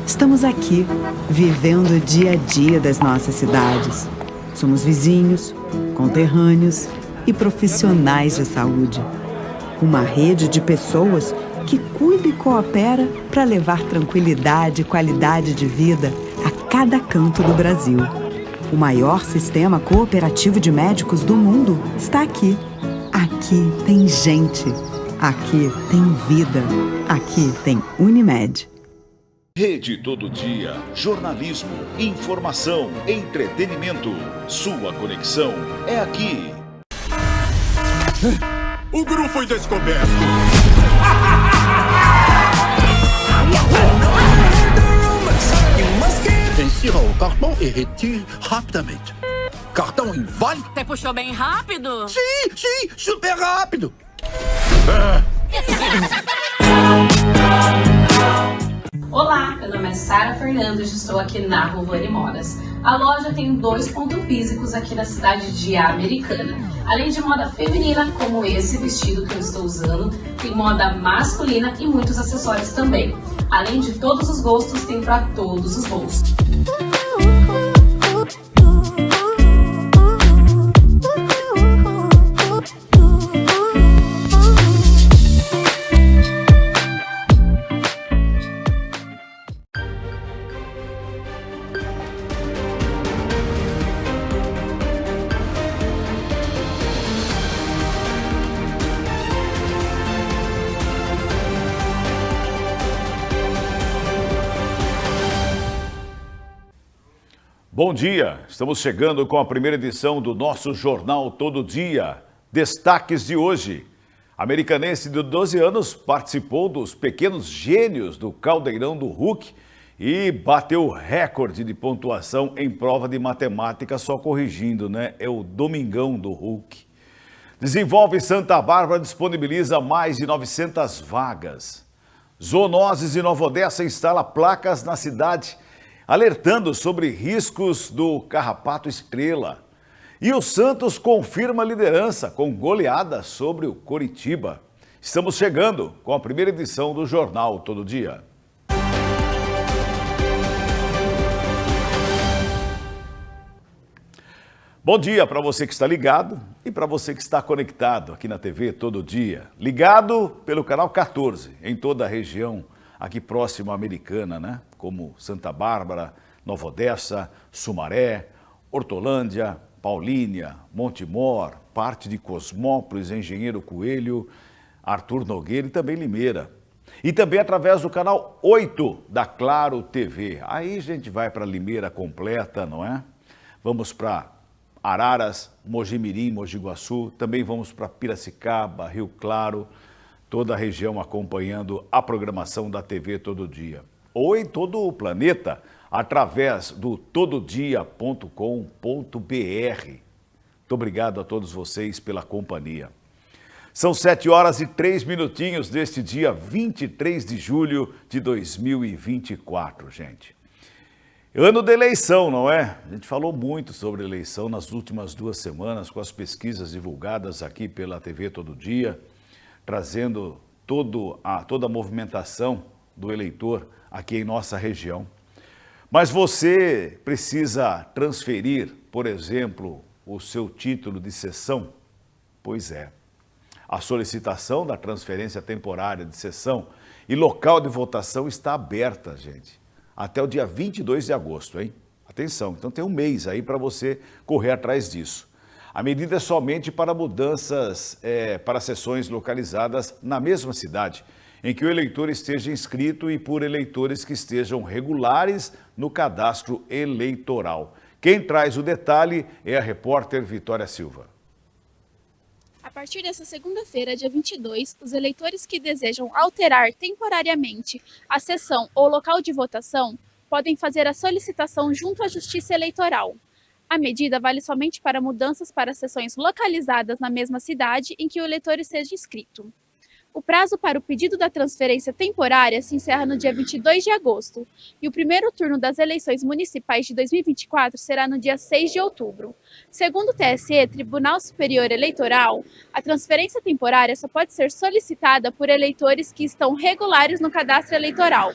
Estamos aqui, vivendo o dia a dia das nossas cidades. Somos vizinhos, conterrâneos e profissionais de saúde. Uma rede de pessoas que cuida e coopera para levar tranquilidade e qualidade de vida a cada canto do Brasil. O maior sistema cooperativo de médicos do mundo está aqui. Aqui tem gente. Aqui tem vida. Aqui tem Unimed. Rede Todo Dia, jornalismo, informação, entretenimento. Sua conexão é aqui. O Gru foi descoberto. Insira o cartão e retire rapidamente. Cartão inválido? Você puxou bem rápido? Sim, super rápido. Olá, meu nome é Sara Fernandes e estou aqui na Rovani Modas. A loja tem 2 pontos físicos aqui na cidade de Americana. Além de moda feminina, como esse vestido que eu estou usando, tem moda masculina e muitos acessórios também. Além de todos os gostos, tem para todos os bolsos. Bom dia, estamos chegando com a primeira edição do nosso Jornal Todo Dia. Destaques de hoje. Americanense de 12 anos participou dos pequenos gênios do Caldeirão do Hulk e bateu recorde de pontuação em prova de matemática, só corrigindo, né? É o Domingão do Hulk. Desenvolve Santa Bárbara disponibiliza mais de 900 vagas. Zoonoses de Nova Odessa instala placas na cidade alertando sobre riscos do carrapato estrela. E o Santos confirma a liderança com goleada sobre o Coritiba. Estamos chegando com a primeira edição do Jornal Todo Dia. Bom dia para você que está ligado e para você que está conectado aqui na TV Todo Dia. Ligado pelo canal 14 em toda a região aqui próximo à Americana, né? Como Santa Bárbara, Nova Odessa, Sumaré, Hortolândia, Paulínia, Montemor, parte de Cosmópolis, Engenheiro Coelho, Arthur Nogueira e também Limeira. E também através do canal 8 da Claro TV. Aí a gente vai para Limeira completa, não é? Vamos para Araras, Mojimirim, Mogi Guaçu, também vamos para Piracicaba, Rio Claro, toda a região acompanhando a programação da TV Todo Dia. Ou em todo o planeta, através do tododia.com.br. Muito obrigado a todos vocês pela companhia. São 7 horas e 3 minutinhos deste dia 23 de julho de 2024, gente. Ano de eleição, não é? A gente falou muito sobre eleição nas últimas 2 semanas com as pesquisas divulgadas aqui pela TV Todo Dia, trazendo toda a movimentação do eleitor aqui em nossa região. Mas você precisa transferir, por exemplo, o seu título de sessão? Pois é. A solicitação da transferência temporária de sessão e local de votação está aberta, gente, até o dia 22 de agosto, hein? Atenção, então tem um mês aí para você correr atrás disso. A medida é somente para mudanças para sessões localizadas na mesma cidade, em que o eleitor esteja inscrito e por eleitores que estejam regulares no cadastro eleitoral. Quem traz o detalhe é a repórter Vitória Silva. A partir dessa segunda-feira, dia 22, os eleitores que desejam alterar temporariamente a sessão ou local de votação podem fazer a solicitação junto à Justiça Eleitoral. A medida vale somente para mudanças para sessões localizadas na mesma cidade em que o eleitor esteja inscrito. O prazo para o pedido da transferência temporária se encerra no dia 22 de agosto e o primeiro turno das eleições municipais de 2024 será no dia 6 de outubro. Segundo o TSE, Tribunal Superior Eleitoral, a transferência temporária só pode ser solicitada por eleitores que estão regulares no cadastro eleitoral.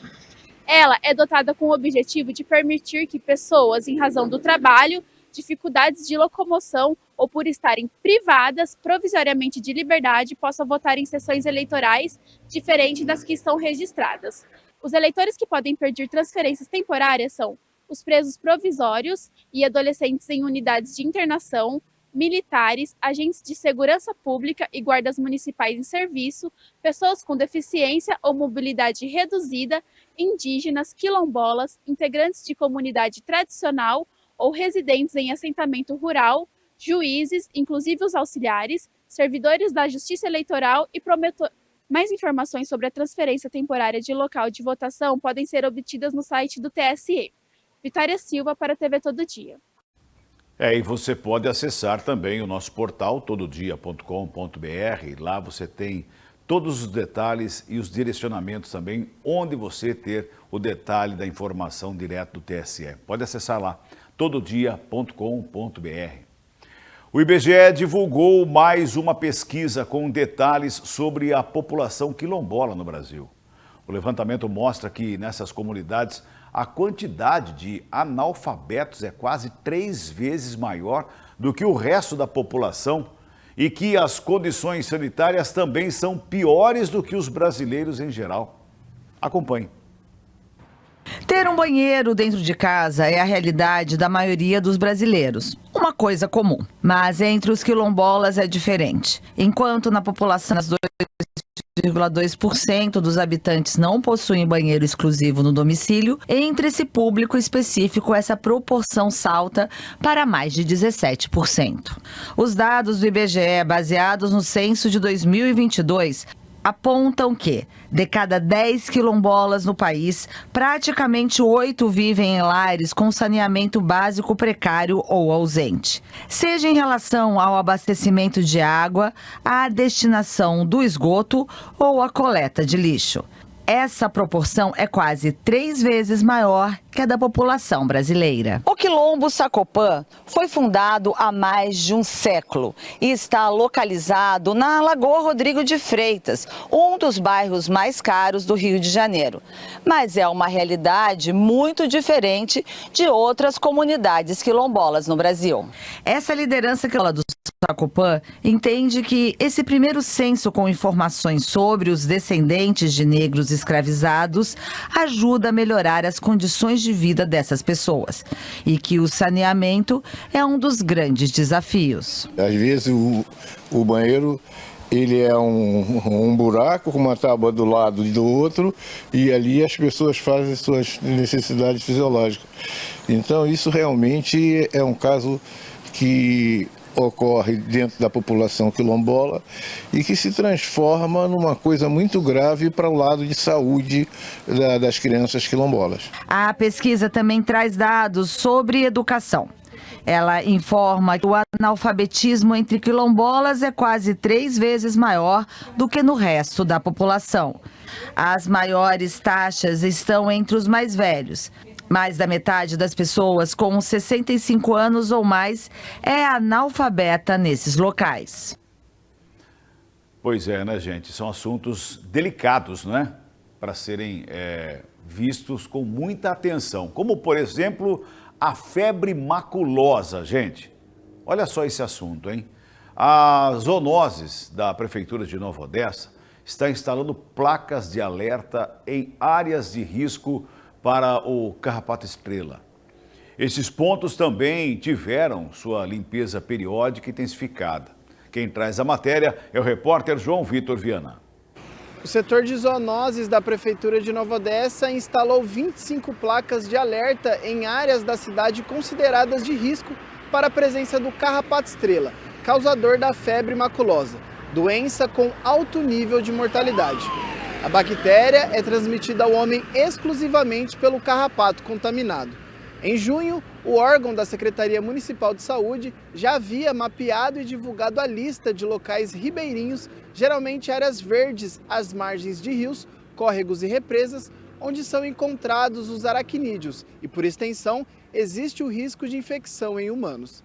Ela é dotada com o objetivo de permitir que pessoas, em razão do trabalho, dificuldades de locomoção ou por estarem privadas provisoriamente de liberdade, possam votar em sessões eleitorais diferentes das que estão registradas. Os eleitores que podem pedir transferências temporárias são os presos provisórios e adolescentes em unidades de internação, militares, agentes de segurança pública e guardas municipais em serviço, pessoas com deficiência ou mobilidade reduzida, indígenas, quilombolas, integrantes de comunidade tradicional ou residentes em assentamento rural, juízes, inclusive os auxiliares, servidores da Justiça Eleitoral e promotor. Mais informações sobre a transferência temporária de local de votação podem ser obtidas no site do TSE. Vitória Silva para a TV Todo Dia. E você pode acessar também o nosso portal tododia.com.br. Lá você tem todos os detalhes e os direcionamentos também, onde você ter o detalhe da informação direto do TSE. Pode acessar lá, tododia.com.br. O IBGE divulgou mais uma pesquisa com detalhes sobre a população quilombola no Brasil. O levantamento mostra que nessas comunidades a quantidade de analfabetos é quase 3 vezes maior do que o resto da população e que as condições sanitárias também são piores do que os brasileiros em geral. Acompanhe. Ter um banheiro dentro de casa é a realidade da maioria dos brasileiros, uma coisa comum. Mas entre os quilombolas é diferente. Enquanto na população as 2,2% dos habitantes não possuem banheiro exclusivo no domicílio, entre esse público específico essa proporção salta para mais de 17%. Os dados do IBGE, baseados no censo de 2022, apontam que, de cada 10 quilombolas no país, praticamente 8 vivem em lares com saneamento básico precário ou ausente. Seja em relação ao abastecimento de água, à destinação do esgoto ou à coleta de lixo. Essa proporção é quase 3 vezes maior que a da população brasileira. O Quilombo Sacopã foi fundado há mais de um século e está localizado na Lagoa Rodrigo de Freitas, um dos bairros mais caros do Rio de Janeiro. Mas é uma realidade muito diferente de outras comunidades quilombolas no Brasil. Essa liderança do Sacopã entende que esse primeiro censo com informações sobre os descendentes de negros escravizados ajuda a melhorar as condições de vida dessas pessoas e que o saneamento é um dos grandes desafios. Às vezes o banheiro ele é um buraco com uma tábua do lado e do outro e ali as pessoas fazem suas necessidades fisiológicas. Então isso realmente é um caso que ocorre dentro da população quilombola e que se transforma numa coisa muito grave para o lado de saúde das crianças quilombolas. A pesquisa também traz dados sobre educação. Ela informa que o analfabetismo entre quilombolas é quase 3 vezes maior do que no resto da população. As maiores taxas estão entre os mais velhos. Mais da metade das pessoas com 65 anos ou mais é analfabeta nesses locais. Pois é, né, gente? São assuntos delicados, né? Para serem vistos com muita atenção. Como, por exemplo, a febre maculosa, gente. Olha só esse assunto, hein? A Zoonoses da Prefeitura de Nova Odessa está instalando placas de alerta em áreas de risco para o carrapato estrela. Esses pontos também tiveram sua limpeza periódica intensificada. Quem traz a matéria é o repórter João Vitor Viana. O setor de zoonoses da Prefeitura de Nova Odessa instalou 25 placas de alerta em áreas da cidade consideradas de risco para a presença do carrapato estrela, causador da febre maculosa, doença com alto nível de mortalidade. A bactéria é transmitida ao homem exclusivamente pelo carrapato contaminado. Em junho, o órgão da Secretaria Municipal de Saúde já havia mapeado e divulgado a lista de locais ribeirinhos, geralmente áreas verdes às margens de rios, córregos e represas, onde são encontrados os aracnídeos e, por extensão, existe o risco de infecção em humanos.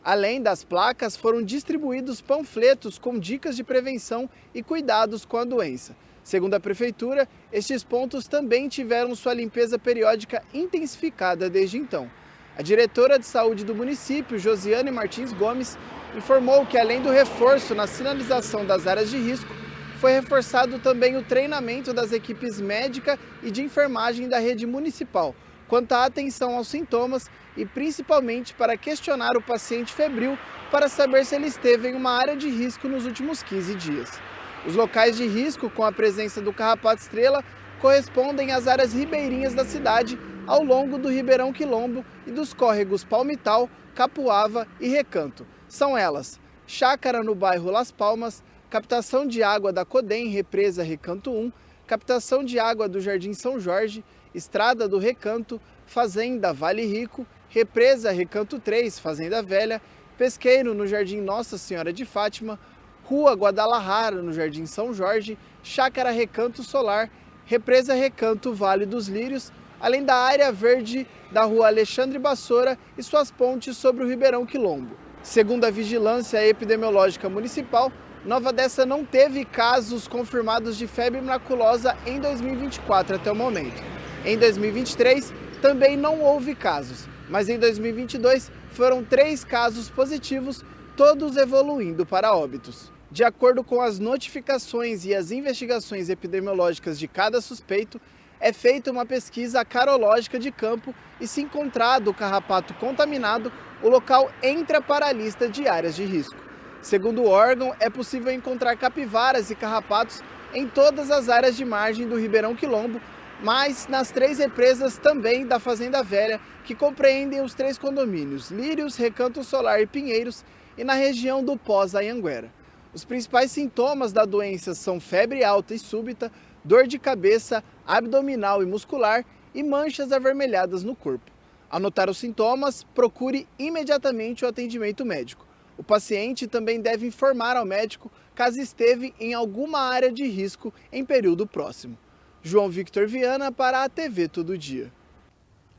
Além das placas, foram distribuídos panfletos com dicas de prevenção e cuidados com a doença. Segundo a Prefeitura, estes pontos também tiveram sua limpeza periódica intensificada desde então. A diretora de saúde do município, Josiane Martins Gomes, informou que além do reforço na sinalização das áreas de risco, foi reforçado também o treinamento das equipes médica e de enfermagem da rede municipal, quanto à atenção aos sintomas e principalmente para questionar o paciente febril para saber se ele esteve em uma área de risco nos últimos 15 dias. Os locais de risco com a presença do carrapato estrela correspondem às áreas ribeirinhas da cidade, ao longo do Ribeirão Quilombo e dos córregos Palmital, Capuava e Recanto. São elas: chácara no bairro Las Palmas, captação de água da Codem, represa Recanto 1, captação de água do Jardim São Jorge, estrada do Recanto, fazenda Vale Rico, represa Recanto 3, fazenda Velha, pesqueiro no Jardim Nossa Senhora de Fátima, Rua Guadalajara no Jardim São Jorge, chácara Recanto Solar, represa Recanto Vale dos Lírios, além da área verde da Rua Alexandre Bassoura e suas pontes sobre o Ribeirão Quilombo. Segundo a Vigilância Epidemiológica Municipal, Nova Odessa não teve casos confirmados de febre maculosa em 2024 até o momento. Em 2023, também não houve casos, mas em 2022 foram 3 casos positivos, todos evoluindo para óbitos. De acordo com as notificações e as investigações epidemiológicas de cada suspeito, é feita uma pesquisa carológica de campo e, se encontrado o carrapato contaminado, o local entra para a lista de áreas de risco. Segundo o órgão, é possível encontrar capivaras e carrapatos em todas as áreas de margem do Ribeirão Quilombo, mas nas 3 represas também da Fazenda Velha, que compreendem os 3 condomínios, Lírios, Recanto Solar e Pinheiros, e na região do Pós-Anhanguera. Os principais sintomas da doença são febre alta e súbita, dor de cabeça, abdominal e muscular e manchas avermelhadas no corpo. Ao notar os sintomas, procure imediatamente o atendimento médico. O paciente também deve informar ao médico caso esteve em alguma área de risco em período próximo. João Victor Viana para a TV Todo Dia.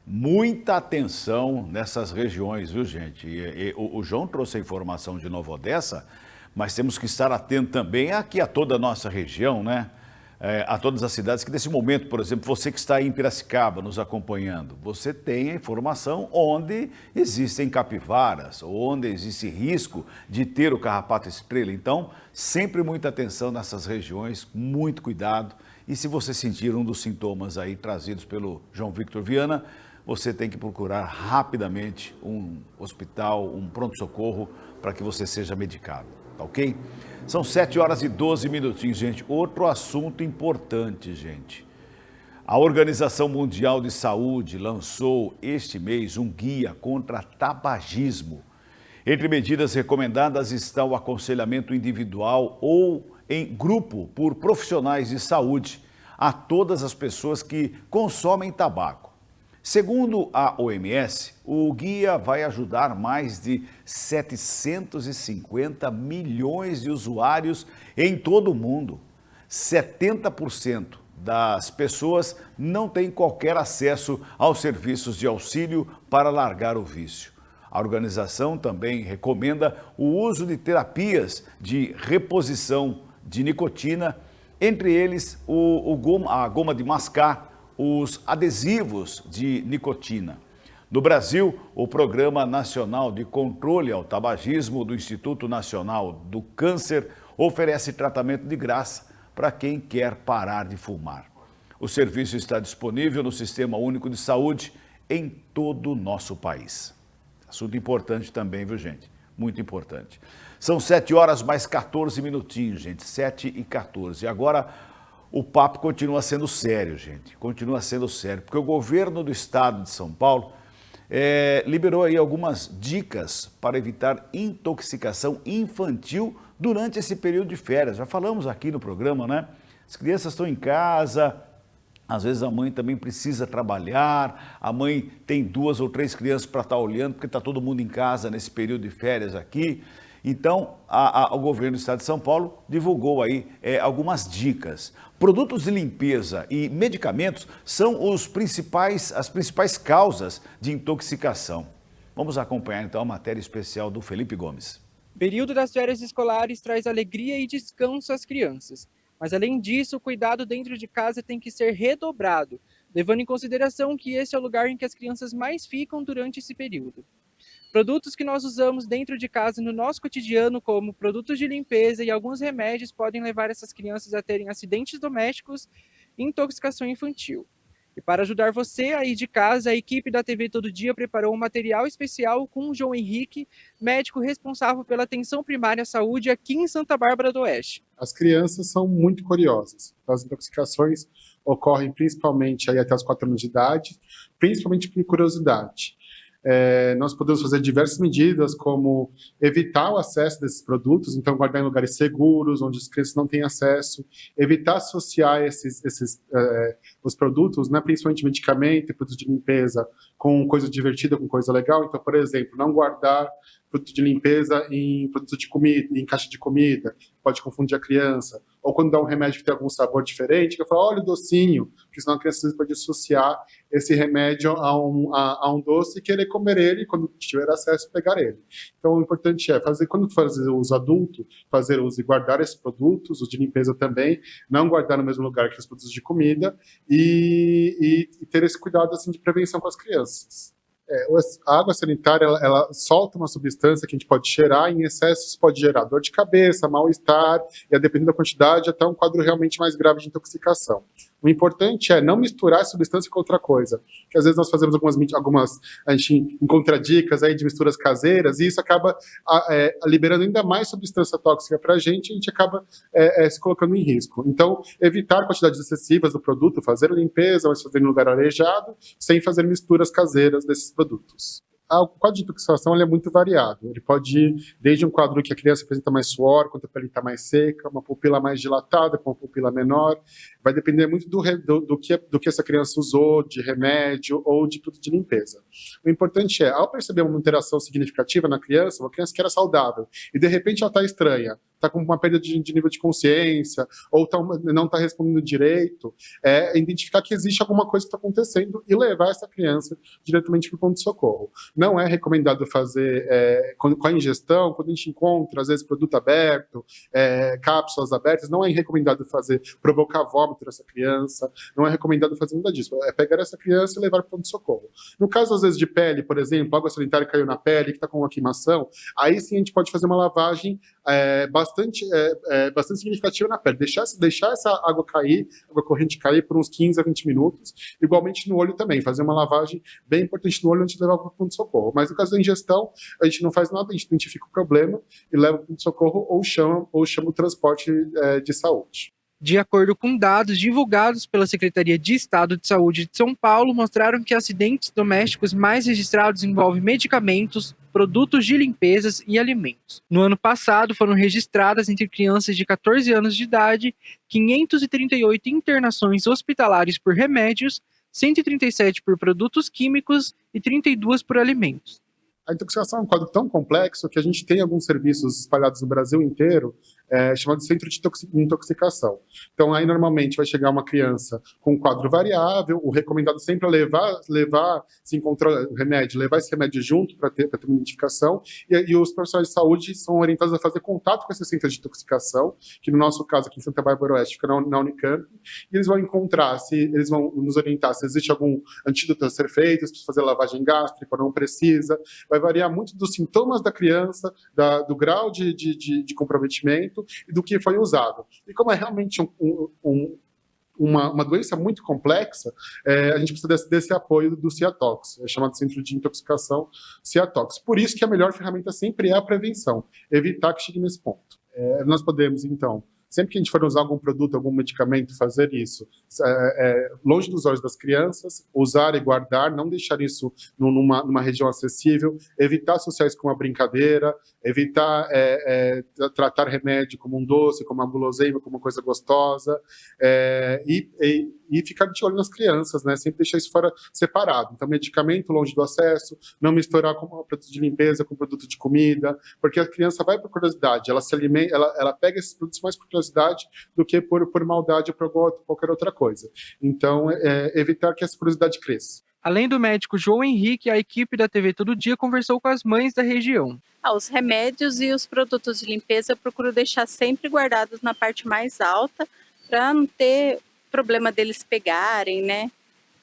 Muita atenção nessas regiões, viu, gente? O João trouxe a informação de Nova Odessa, mas temos que estar atento também aqui a toda a nossa região, né? A todas as cidades que nesse momento, por exemplo, você que está aí em Piracicaba nos acompanhando, você tem a informação onde existem capivaras, onde existe risco de ter o carrapato estrela. Então, sempre muita atenção nessas regiões, muito cuidado. E se você sentir um dos sintomas aí trazidos pelo João Victor Viana, você tem que procurar rapidamente um hospital, um pronto-socorro para que você seja medicado, tá ok? São 7h12, gente. Outro assunto importante, gente. A Organização Mundial de Saúde lançou este mês um guia contra tabagismo. Entre medidas recomendadas está o aconselhamento individual ou em grupo por profissionais de saúde a todas as pessoas que consomem tabaco. Segundo a OMS, o guia vai ajudar mais de 750 milhões de usuários em todo o mundo. 70% das pessoas não têm qualquer acesso aos serviços de auxílio para largar o vício. A organização também recomenda o uso de terapias de reposição de nicotina, entre eles a goma de mascar, os adesivos de nicotina. No Brasil, o Programa Nacional de Controle ao Tabagismo do Instituto Nacional do Câncer oferece tratamento de graça para quem quer parar de fumar. O serviço está disponível no Sistema Único de Saúde em todo o nosso país. Assunto importante também, viu, gente? Muito importante. São 7h14, gente, 7h14. E agora o papo continua sendo sério, gente, continua sendo sério, porque o governo do estado de São Paulo liberou aí algumas dicas para evitar intoxicação infantil durante esse período de férias. Já falamos aqui no programa, né? As crianças estão em casa, às vezes a mãe também precisa trabalhar, a mãe tem 2 ou 3 crianças para estar olhando, porque está todo mundo em casa nesse período de férias aqui. Então, o governo do estado de São Paulo divulgou aí algumas dicas. Produtos de limpeza e medicamentos são as principais causas de intoxicação. Vamos acompanhar então a matéria especial do Felipe Gomes. O período das férias escolares traz alegria e descanso às crianças. Mas, além disso, o cuidado dentro de casa tem que ser redobrado, levando em consideração que esse é o lugar em que as crianças mais ficam durante esse período. Produtos que nós usamos dentro de casa no nosso cotidiano, como produtos de limpeza e alguns remédios, podem levar essas crianças a terem acidentes domésticos e intoxicação infantil. E para ajudar você aí de casa, a equipe da TV Todo Dia preparou um material especial com o João Henrique, médico responsável pela atenção primária à saúde aqui em Santa Bárbara do Oeste. As crianças são muito curiosas. As intoxicações ocorrem principalmente aí até os 4 anos de idade, principalmente por curiosidade. Nós podemos fazer diversas medidas, como evitar o acesso desses produtos, então guardar em lugares seguros, onde as crianças não têm acesso, evitar associar os produtos, né, principalmente medicamento e produtos de limpeza, com coisa divertida, com coisa legal. Então, por exemplo, não guardar produto de limpeza em produto de comida, em caixa de comida, pode confundir a criança. Ou quando dá um remédio que tem algum sabor diferente, que eu falo, olha o docinho, porque senão a criança às vezes pode associar esse remédio a um doce e querer comer ele, quando tiver acesso, pegar ele. Então, o importante é fazer, quando fazer uso adulto, fazer uso e guardar esses produtos, os de limpeza também, não guardar no mesmo lugar que os produtos de comida e ter esse cuidado assim, de prevenção com as crianças. A água sanitária, ela solta uma substância que a gente pode cheirar, em excesso isso pode gerar dor de cabeça, mal-estar, e a depender da quantidade, até um quadro realmente mais grave de intoxicação. O importante é não misturar a substância com outra coisa, que às vezes nós fazemos a gente encontra dicas aí de misturas caseiras, e isso acaba liberando ainda mais substância tóxica para a gente acaba se colocando em risco. Então, evitar quantidades excessivas do produto, fazer a limpeza, mas fazer em lugar arejado, sem fazer misturas caseiras desses produtos. O quadro de intoxicação ele é muito variado. Ele pode ir desde um quadro que a criança apresenta mais suor, quando a pele está mais seca, uma pupila mais dilatada, com uma pupila menor. Vai depender muito do que essa criança usou, de remédio ou de produto de limpeza. O importante é, ao perceber uma alteração significativa na criança, uma criança que era saudável, e de repente ela está estranha, está com uma perda de nível de consciência, ou não está respondendo direito, identificar que existe alguma coisa que está acontecendo e levar essa criança diretamente para o ponto de socorro. Não é recomendado fazer com a ingestão, quando a gente encontra, às vezes, produto aberto, cápsulas abertas, não é recomendado provocar vômito nessa criança, não é recomendado fazer nada disso. É pegar essa criança e levar para o ponto de socorro. No caso, às vezes, de pele, por exemplo, água sanitária caiu na pele, que está com uma queimação, aí sim a gente pode fazer uma lavagem bastante significativa na pele. Deixar essa água corrente cair por uns 15 a 20 minutos. Igualmente no olho também, fazer uma lavagem bem importante no olho antes de levar para o ponto de socorro. Mas no caso da ingestão, a gente não faz nada, a gente identifica o problema e leva para o ponto de socorro ou chama o transporte de saúde. De acordo com dados divulgados pela Secretaria de Estado de Saúde de São Paulo, mostraram que acidentes domésticos mais registrados envolvem medicamentos, produtos de limpezas e alimentos. No ano passado, foram registradas entre crianças de 14 anos de idade 538 internações hospitalares por remédios, 137 por produtos químicos e 32 por alimentos. A intoxicação é um quadro tão complexo que a gente tem alguns serviços espalhados no Brasil inteiro, chamado Centro de Intoxicação. Então, aí normalmente vai chegar uma criança com um quadro variável, o recomendado sempre é levar se encontrar o remédio, levar esse remédio junto para ter uma identificação, e os profissionais de saúde são orientados a fazer contato com esse centro de intoxicação, que no nosso caso aqui em Santa Bárbara Oeste fica na Unicamp, e eles vão eles vão nos orientar se existe algum antídoto a ser feito, se precisa fazer lavagem gástrica ou não precisa, vai variar muito dos sintomas da criança, do grau de comprometimento e do que foi usado. E como é realmente uma doença muito complexa, a gente precisa desse apoio do CIATOX, chamado Centro de Intoxicação CIATOX. Por isso que a melhor ferramenta sempre é a prevenção, evitar que chegue nesse ponto. Nós podemos, então, sempre que a gente for usar algum produto, algum medicamento, fazer isso longe dos olhos das crianças, usar e guardar, não deixar isso numa região acessível, evitar associar isso com uma brincadeira, evitar tratar remédio como um doce, como uma guloseima, como uma coisa gostosa, e ficar de olho nas crianças, né? Sempre deixar isso fora separado. Então, medicamento longe do acesso, não misturar com produto de limpeza, com produto de comida, porque a criança vai por curiosidade, ela se alimenta, ela pega esses produtos mais por curiosidade do que por maldade ou por qualquer outra coisa. Então, evitar que essa curiosidade cresça. Além do médico João Henrique, a equipe da TV Todo Dia conversou com as mães da região. Os remédios e os produtos de limpeza eu procuro deixar sempre guardados na parte mais alta, para não ter problema deles pegarem, né?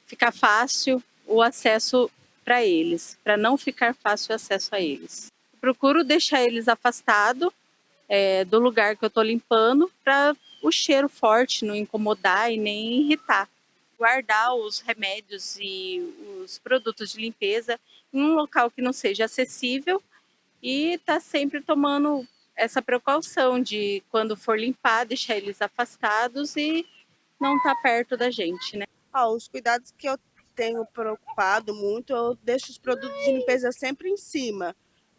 Ficar fácil o acesso para eles, para não ficar fácil o acesso a eles. Procuro deixar eles afastados do lugar que eu estou limpando para o cheiro forte não incomodar e nem irritar. Guardar os remédios e os produtos de limpeza em um local que não seja acessível e tá sempre tomando essa precaução de, quando for limpar, deixar eles afastados e não tá perto da gente, né? Os cuidados que eu tenho preocupado muito, eu deixo os produtos de limpeza sempre em cima,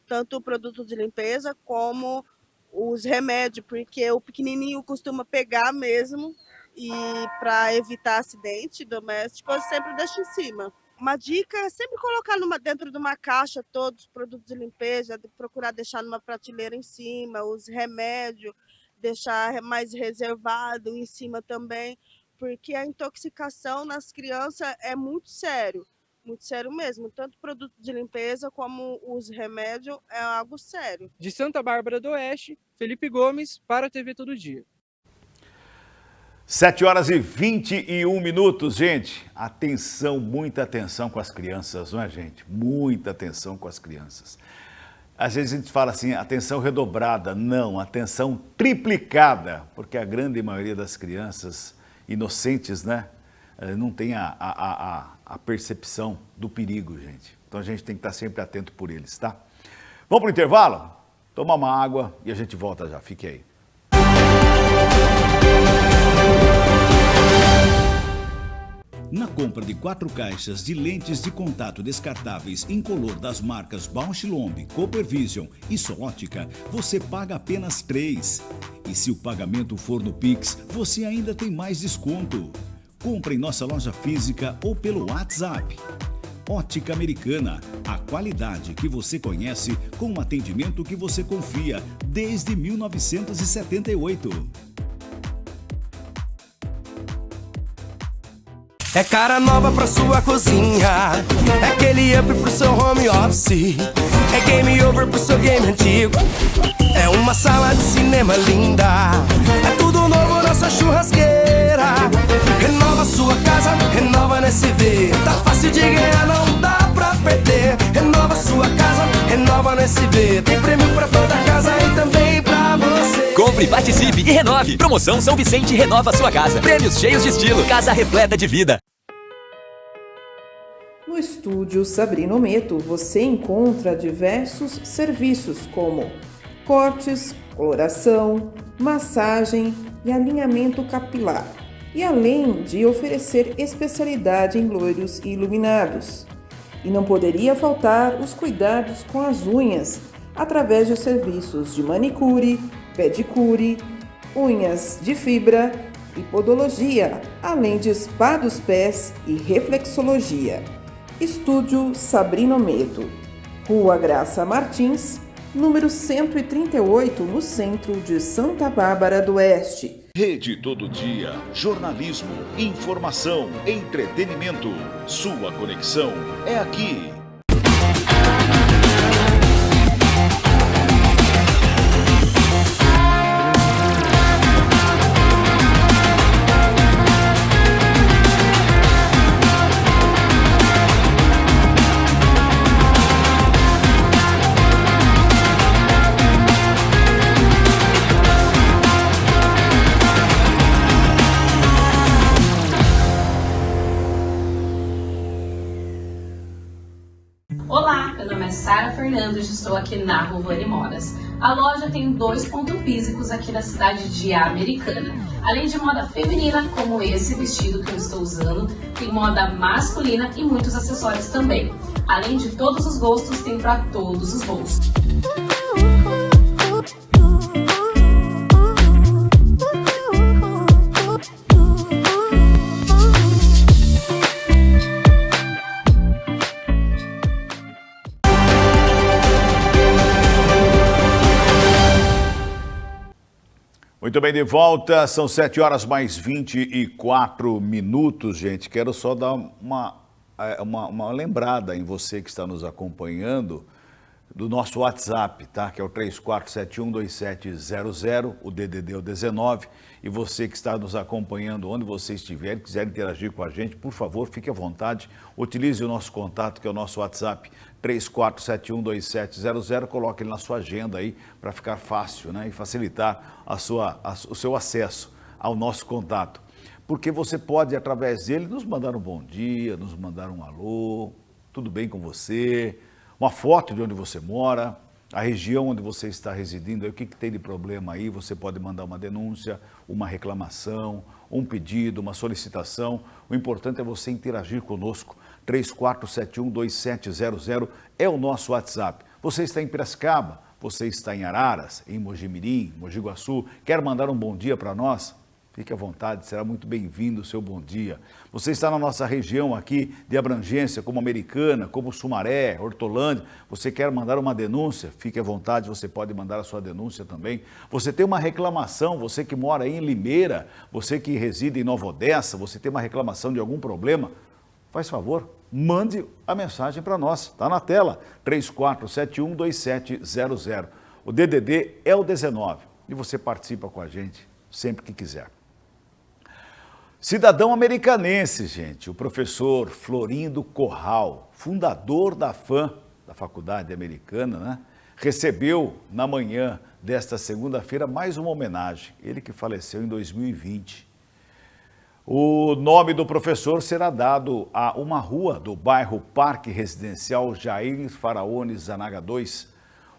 tanto o produto de limpeza como os remédios, porque o pequenininho costuma pegar mesmo, e para evitar acidente doméstico, eu sempre deixo em cima. Uma dica é sempre colocar dentro de uma caixa todos os produtos de limpeza, procurar deixar numa prateleira em cima, os remédios, deixar mais reservado em cima também, porque a intoxicação nas crianças é muito sério mesmo. Tanto produto de limpeza como os remédios é algo sério. De Santa Bárbara do Oeste, Felipe Gomes, para a TV Todo Dia. 7 horas e 21 minutos, gente. Atenção, muita atenção com as crianças, não é, gente? Muita atenção com as crianças. Às vezes a gente fala assim, atenção redobrada. Não, atenção triplicada, porque a grande maioria das crianças inocentes, né, não tem a percepção do perigo, gente. Então a gente tem que estar sempre atento por eles, tá? Vamos para o intervalo? Tomar uma água e a gente volta já. Fique aí. Na compra de 4 caixas de lentes de contato descartáveis incolor das marcas Bausch & Lomb, Coopervision e Solótica, você paga apenas 3. E se o pagamento for no Pix, você ainda tem mais desconto. Compre em nossa loja física ou pelo WhatsApp. Ótica Americana, a qualidade que você conhece com um atendimento que você confia desde 1978. É cara nova pra sua cozinha, é aquele up pro seu home office, é game over pro seu game antigo, é uma sala de cinema linda, é tudo novo na sua churrasqueira. Renova sua casa, renova na SV, tá fácil de ganhar, não dá pra perder. Renova sua casa, renova na SV, tem prêmio pra toda casa e também pra você. Compre, participe e renove. Promoção São Vicente renova sua casa. Prêmios cheios de estilo, casa repleta de vida. No estúdio Sabrina Meto você encontra diversos serviços como cortes, coloração, massagem e alinhamento capilar. E além de oferecer especialidade em loiros e iluminados. E não poderia faltar os cuidados com as unhas, através de serviços de manicure, pedicure, unhas de fibra e podologia, além de spa dos pés e reflexologia. Estúdio Sabrina Meto, Rua Graça Martins, número 138, no centro de Santa Bárbara do Oeste. Rede Todo Dia, jornalismo, informação, entretenimento. Sua conexão é aqui. Olá, meu nome é Sara Fernandes e estou aqui na Rovani Modas. A loja tem 2 pontos físicos aqui na cidade de Americana. Além de moda feminina, como esse vestido que eu estou usando, tem moda masculina e muitos acessórios também. Além de todos os gostos, tem para todos os bolsos. Muito bem, de volta, são 7 horas mais 24 minutos, gente. Quero só dar uma lembrada em você que está nos acompanhando do nosso WhatsApp, tá? Que é o 34712700, o DDD é o 19. E você que está nos acompanhando, onde você estiver, quiser interagir com a gente, por favor, fique à vontade. Utilize o nosso contato, que é o nosso WhatsApp, 34712700. Coloque ele na sua agenda aí, para ficar fácil, né? E facilitar o seu acesso ao nosso contato. Porque você pode, através dele, nos mandar um bom dia, nos mandar um alô, tudo bem com você, uma foto de onde você mora, a região onde você está residindo, o que tem de problema aí, você pode mandar uma denúncia, uma reclamação, um pedido, uma solicitação. O importante é você interagir conosco. 34712700 é o nosso WhatsApp. Você está em Piracicaba, você está em Araras, em Mojimirim, Mogi Guaçu, quer mandar um bom dia para nós? Fique à vontade, será muito bem-vindo o seu bom dia. Você está na nossa região aqui de abrangência, como Americana, como Sumaré, Hortolândia. Você quer mandar uma denúncia? Fique à vontade, você pode mandar a sua denúncia também. Você tem uma reclamação, você que mora aí em Limeira, você que reside em Nova Odessa, você tem uma reclamação de algum problema? Faz favor, mande a mensagem para nós. Está na tela, 34712700. O DDD é o 19 e você participa com a gente sempre que quiser. Cidadão americanense, gente, o professor Florindo Corral, fundador da FAM, da Faculdade Americana, né? Recebeu na manhã desta segunda-feira mais uma homenagem, ele que faleceu em 2020. O nome do professor será dado a uma rua do bairro Parque Residencial Jair Faraone Zanaga 2.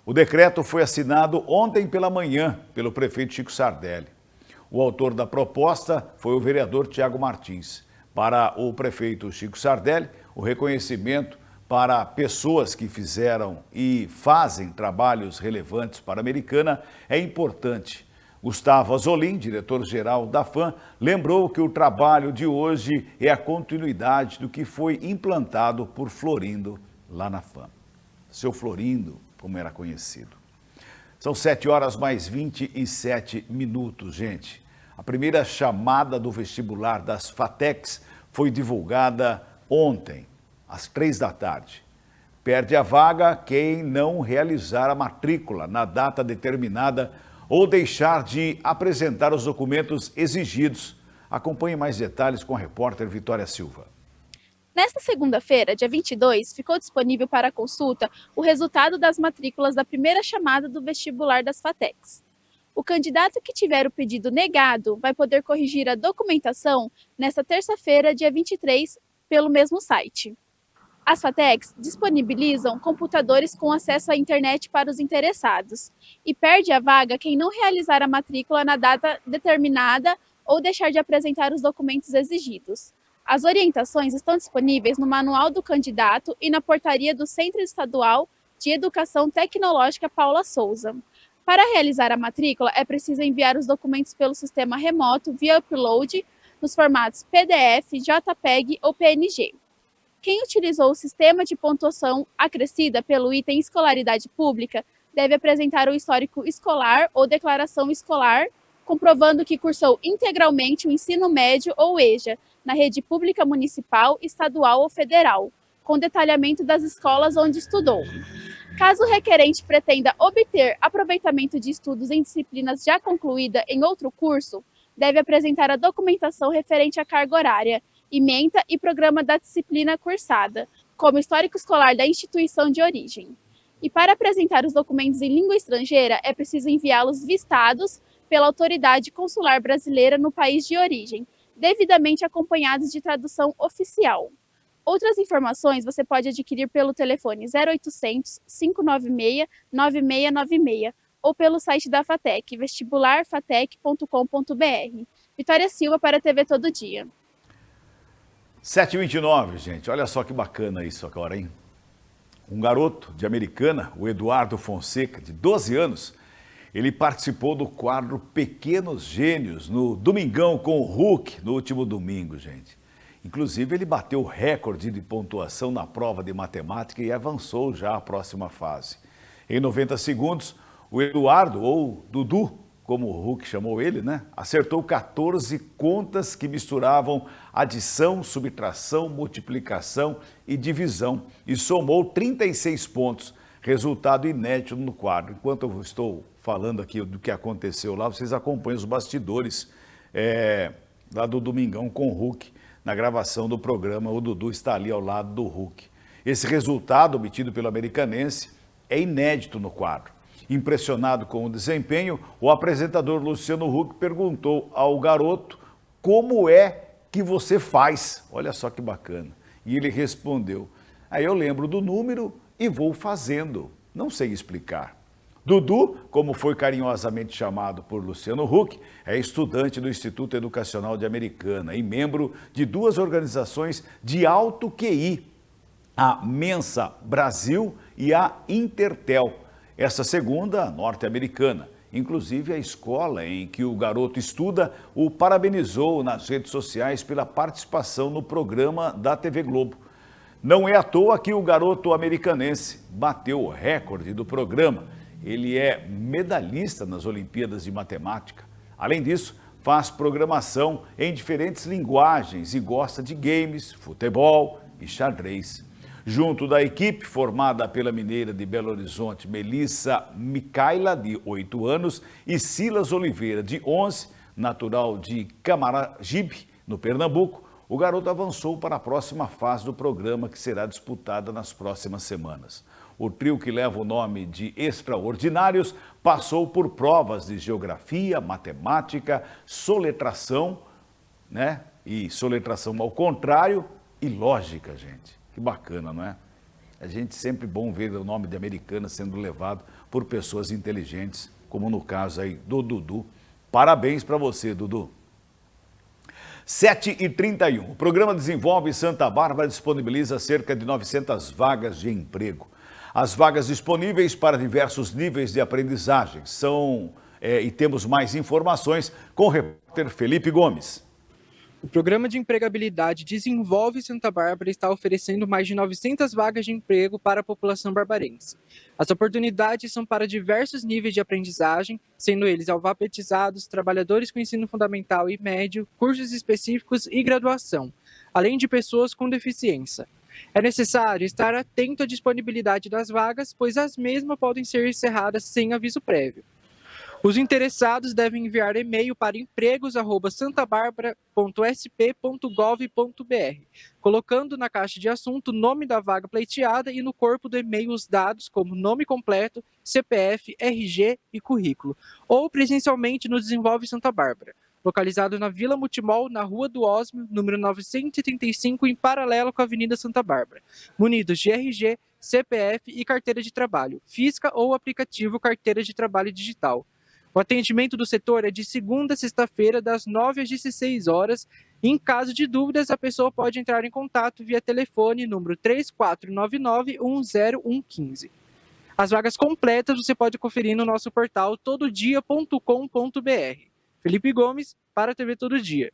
O decreto foi assinado ontem pela manhã pelo prefeito Chico Sardelli. O autor da proposta foi o vereador Tiago Martins. Para o prefeito Chico Sardelli, o reconhecimento para pessoas que fizeram e fazem trabalhos relevantes para a Americana é importante. Gustavo Azolim, diretor-geral da FAM, lembrou que o trabalho de hoje é a continuidade do que foi implantado por Florindo lá na FAM. Seu Florindo, como era conhecido. São 7h mais 27 minutos, gente. A primeira chamada do vestibular das FATECs foi divulgada ontem, às 3 da tarde. Perde a vaga quem não realizar a matrícula na data determinada ou deixar de apresentar os documentos exigidos. Acompanhe mais detalhes com a repórter Vitória Silva. Nesta segunda-feira, dia 22, ficou disponível para consulta o resultado das matrículas da primeira chamada do vestibular das FATECs. O candidato que tiver o pedido negado vai poder corrigir a documentação nesta terça-feira, dia 23, pelo mesmo site. As FATECs disponibilizam computadores com acesso à internet para os interessados e perde a vaga quem não realizar a matrícula na data determinada ou deixar de apresentar os documentos exigidos. As orientações estão disponíveis no manual do candidato e na portaria do Centro Estadual de Educação Tecnológica Paula Souza. Para realizar a matrícula, é preciso enviar os documentos pelo sistema remoto via upload nos formatos PDF, JPEG ou PNG. Quem utilizou o sistema de pontuação acrescida pelo item Escolaridade Pública deve apresentar o histórico escolar ou declaração escolar, comprovando que cursou integralmente o ensino médio ou EJA, na rede pública municipal, estadual ou federal, com detalhamento das escolas onde estudou. Caso o requerente pretenda obter aproveitamento de estudos em disciplinas já concluída em outro curso, deve apresentar a documentação referente à carga horária, ementa e programa da disciplina cursada, como histórico escolar da instituição de origem. E para apresentar os documentos em língua estrangeira, é preciso enviá-los vistados pela autoridade consular brasileira no país de origem, devidamente acompanhados de tradução oficial. Outras informações você pode adquirir pelo telefone 0800 596 9696 ou pelo site da FATEC, vestibularfatec.com.br. Vitória Silva para a TV Todo Dia. 7h29, gente. Olha só que bacana isso agora, hein? Um garoto de Americana, o Eduardo Fonseca, de 12 anos, ele participou do quadro Pequenos Gênios no Domingão com o Hulk, no último domingo, gente. Inclusive, ele bateu o recorde de pontuação na prova de matemática e avançou já à próxima fase. Em 90 segundos, o Eduardo, ou Dudu, como o Hulk chamou ele, né? Acertou 14 contas que misturavam adição, subtração, multiplicação e divisão e somou 36 pontos, Resultado inédito no quadro. Enquanto eu estou falando aqui do que aconteceu lá, vocês acompanham os bastidores lá do Domingão com o Hulk, na gravação do programa. O Dudu está ali ao lado do Hulk. Esse resultado obtido pelo Americanense é inédito no quadro. Impressionado com o desempenho, o apresentador Luciano Huck perguntou ao garoto como é que você faz. Olha só que bacana. E ele respondeu: aí eu lembro do número e vou fazendo. Não sei explicar. Dudu, como foi carinhosamente chamado por Luciano Huck, é estudante do Instituto Educacional de Americana e membro de duas organizações de alto QI, a Mensa Brasil e a Intertel. Essa segunda, norte-americana. Inclusive, a escola em que o garoto estuda o parabenizou nas redes sociais pela participação no programa da TV Globo. Não é à toa que o garoto americanense bateu o recorde do programa. Ele é medalhista nas Olimpíadas de Matemática. Além disso, faz programação em diferentes linguagens e gosta de games, futebol e xadrez. Junto da equipe formada pela mineira de Belo Horizonte, Melissa Micaila, de 8 anos, e Silas Oliveira, de 11, natural de Camaragibe, no Pernambuco, o garoto avançou para a próxima fase do programa, que será disputada nas próximas semanas. O trio, que leva o nome de Extraordinários, passou por provas de geografia, matemática, soletração, e soletração ao contrário, e lógica, gente. Que bacana, não é? A gente sempre bom ver o nome de Americana sendo levado por pessoas inteligentes, como no caso aí do Dudu. Parabéns para você, Dudu. 7h31. O programa Desenvolve Santa Bárbara disponibiliza cerca de 900 vagas de emprego. As vagas disponíveis para diversos níveis de aprendizagem são, e temos mais informações com o repórter Felipe Gomes. O Programa de Empregabilidade Desenvolve Santa Bárbara está oferecendo mais de 900 vagas de emprego para a população barbarense. As oportunidades são para diversos níveis de aprendizagem, sendo eles alfabetizados, trabalhadores com ensino fundamental e médio, cursos específicos e graduação, além de pessoas com deficiência. É necessário estar atento à disponibilidade das vagas, pois as mesmas podem ser encerradas sem aviso prévio. Os interessados devem enviar e-mail para empregos@santabarbara.sp.gov.br, colocando na caixa de assunto o nome da vaga pleiteada e no corpo do e-mail os dados como nome completo, CPF, RG e currículo, ou presencialmente no Desenvolve Santa Bárbara, localizado na Vila Multimol, na Rua do Ósmio, número 935, em paralelo com a Avenida Santa Bárbara, munidos de RG, CPF e carteira de trabalho, física ou aplicativo Carteira de Trabalho Digital. O atendimento do setor é de segunda a sexta-feira, das 9 às 16 horas. Em caso de dúvidas, a pessoa pode entrar em contato via telefone número 3499-10115. As vagas completas você pode conferir no nosso portal tododia.com.br. Felipe Gomes, para a TV Todo Dia.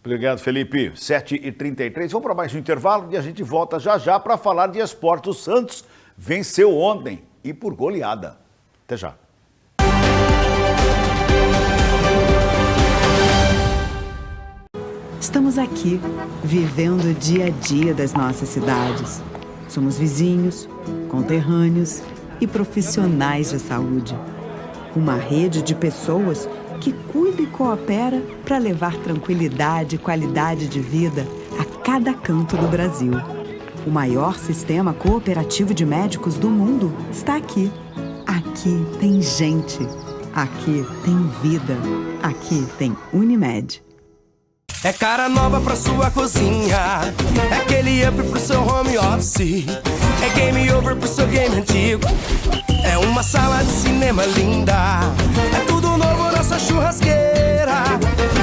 Obrigado, Felipe. 7h33. Vamos para mais um intervalo e a gente volta já já para falar de esporte. O Santos venceu ontem e por goleada. Até já. Estamos aqui, vivendo o dia a dia das nossas cidades. Somos vizinhos, conterrâneos e profissionais de saúde. Uma rede de pessoas que cuida e coopera para levar tranquilidade e qualidade de vida a cada canto do Brasil. O maior sistema cooperativo de médicos do mundo está aqui. Aqui tem gente. Aqui tem vida. Aqui tem Unimed. É cara nova pra sua cozinha, é aquele up pro seu home office, é game over pro seu game antigo, é uma sala de cinema linda, é tudo novo na sua churrasqueira.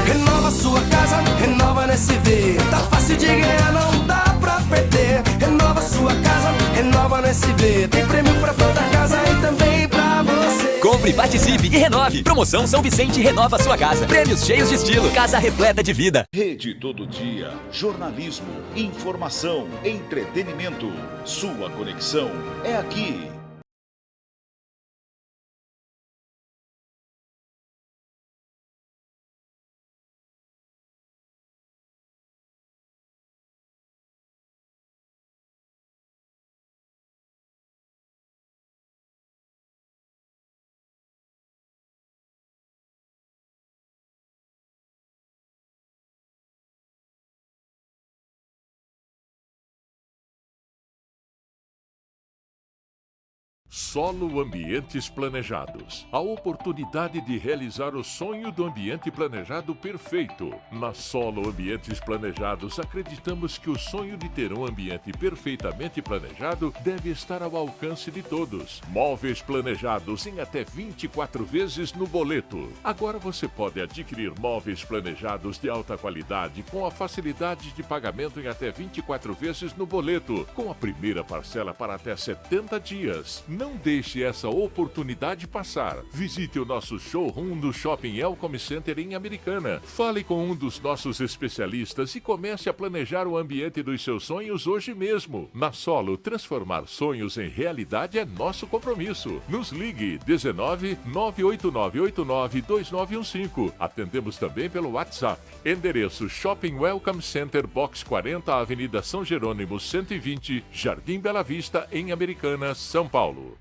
Renova sua casa, renova na SV, tá fácil de ganhar, não dá pra perder. Renova sua casa, renova na SV, tem prêmio pra toda casa e também pra você. Compre, participe e renove. Promoção São Vicente renova sua casa. Prêmios cheios de estilo. Casa repleta de vida. Rede Todo Dia. Jornalismo, informação, entretenimento. Sua conexão é aqui. Solo Ambientes Planejados. A oportunidade de realizar o sonho do ambiente planejado perfeito. Na Solo Ambientes Planejados, acreditamos que o sonho de ter um ambiente perfeitamente planejado deve estar ao alcance de todos. Móveis planejados em até 24 vezes no boleto. Agora você pode adquirir móveis planejados de alta qualidade com a facilidade de pagamento em até 24 vezes no boleto, com a primeira parcela para até 70 dias. Não deixe essa oportunidade passar. Visite o nosso showroom do Shopping Elcom Center em Americana. Fale com um dos nossos especialistas e comece a planejar o ambiente dos seus sonhos hoje mesmo. Na Solo, transformar sonhos em realidade é nosso compromisso. Nos ligue 19 98989 2915. Atendemos também pelo WhatsApp. Endereço Shopping Welcome Center, Box 40, Avenida São Jerônimo 120, Jardim Bela Vista, em Americana, São Paulo.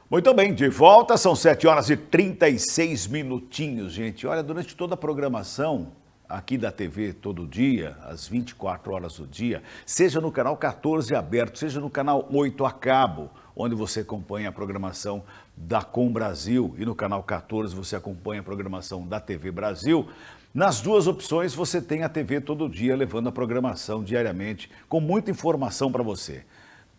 Muito bem, de volta, são 7 horas e 36 minutinhos, gente. Olha, durante toda a programação aqui da TV Todo Dia, às 24 horas do dia, seja no canal 14 aberto, seja no canal 8 a cabo, onde você acompanha a programação da Com Brasil, e no canal 14 você acompanha a programação da TV Brasil. Nas duas opções você tem a TV Todo Dia levando a programação diariamente, com muita informação para você.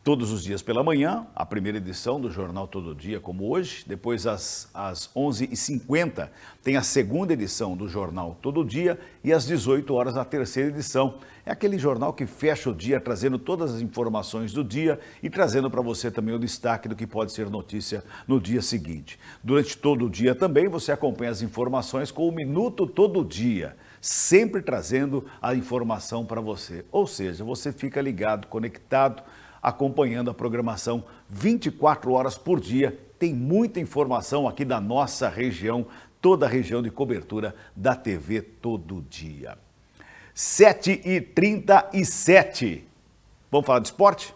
Todos os dias pela manhã, a primeira edição do Jornal Todo Dia, como hoje. Depois, às 11h50, tem a segunda edição do Jornal Todo Dia e às 18 horas, a terceira edição. É aquele jornal que fecha o dia, trazendo todas as informações do dia e trazendo para você também o destaque do que pode ser notícia no dia seguinte. Durante todo o dia também, você acompanha as informações com o Minuto Todo Dia, sempre trazendo a informação para você. Ou seja, você fica ligado, conectado, acompanhando a programação 24 horas por dia. Tem muita informação aqui da nossa região, toda a região de cobertura da TV Todo Dia. 7h37. Vamos falar de esporte?